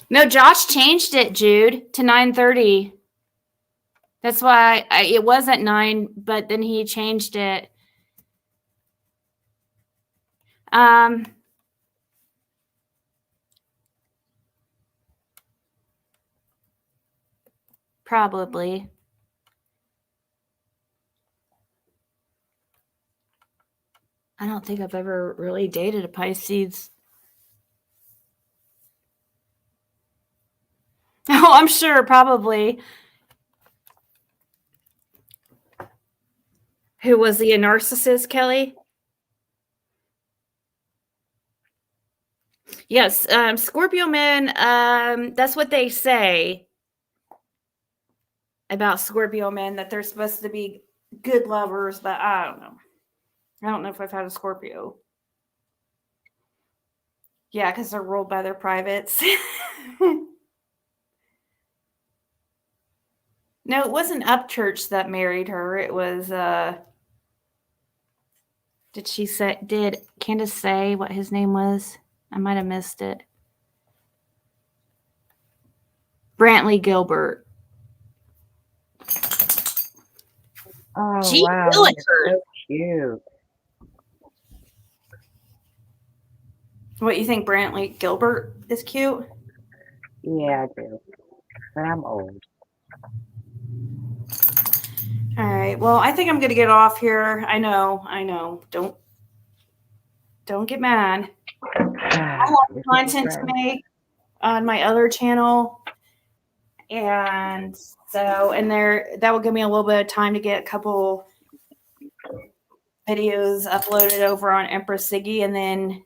No, Josh changed it, Jude, to 9:30. That's why it was at 9, but then he changed it. Probably. I don't think I've ever really dated a Pisces. Oh, I'm sure, probably. Who was he, a narcissist, Kelly? Yes, Scorpio men, that's what they say about Scorpio men, that they're supposed to be good lovers, but I don't know. I don't know if I've had a Scorpio. Yeah, because they're ruled by their privates. No, it wasn't Upchurch that married her. It was did Candace say what his name was? I might have missed it. Brantley Gilbert. Oh, Gee wow. Willikers. So cute. What, you think Brantley Gilbert is cute? Yeah, I do. But I'm old. All right. Well, I think I'm going to get off here. I know. Don't get mad. I have content to make on my other channel. And so, that will give me a little bit of time to get a couple videos uploaded over on Empress Siggy. And then,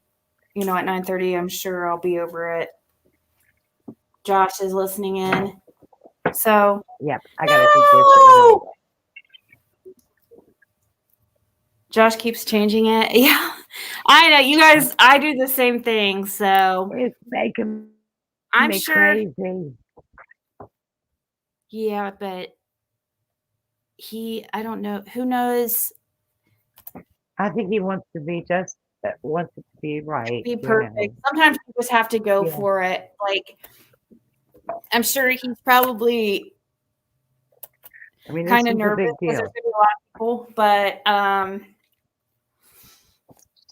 at 9:30, I'm sure I'll be over it. Josh is listening in. So, Yep, I got to do this. Josh keeps changing it. Yeah, I know. You guys, I do the same thing. So It's making I'm me sure. crazy. Yeah, but I don't know. Who knows? I think he wants to be wants it to be right. Be perfect. Sometimes you just have to go for it. Like, I'm sure he's probably kind of nervous because there's going to be a lot of people, but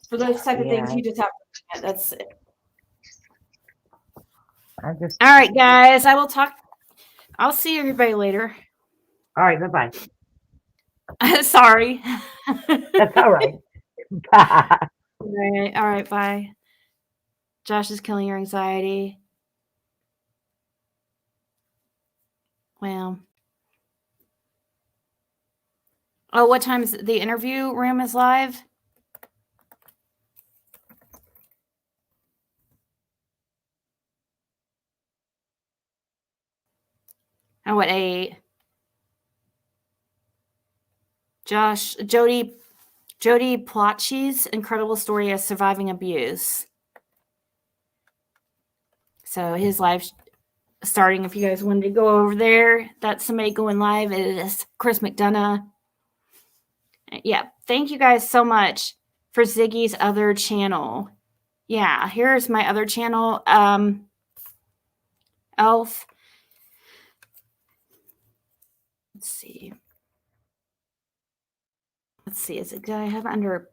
for those type of things, you just have to do it. That's it. All right, guys. I'll see everybody later. All right, bye-bye. Sorry. That's all right. Bye. All right, bye. Josh is killing your anxiety. Well. Oh, what time is the interview room is live? Oh, at 8. Jody Plotchie's incredible story of surviving abuse. So his live's starting. If you guys wanted to go over there, that's somebody going live. It is Chris McDonough. Yeah, thank you guys so much for Ziggy's other channel. Yeah, here's my other channel, Elf. Let's see. Is it, did I have under,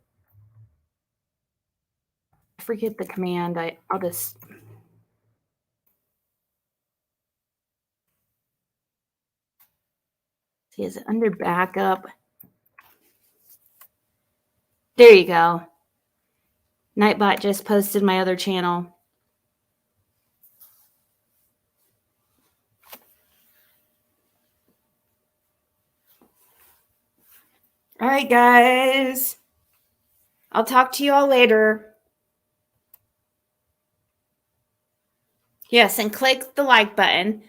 I forget the command. I'll just, see, is it under backup? There you go. Nightbot just posted my other channel. All right, guys. I'll talk to you all later. Yes, and click the like button.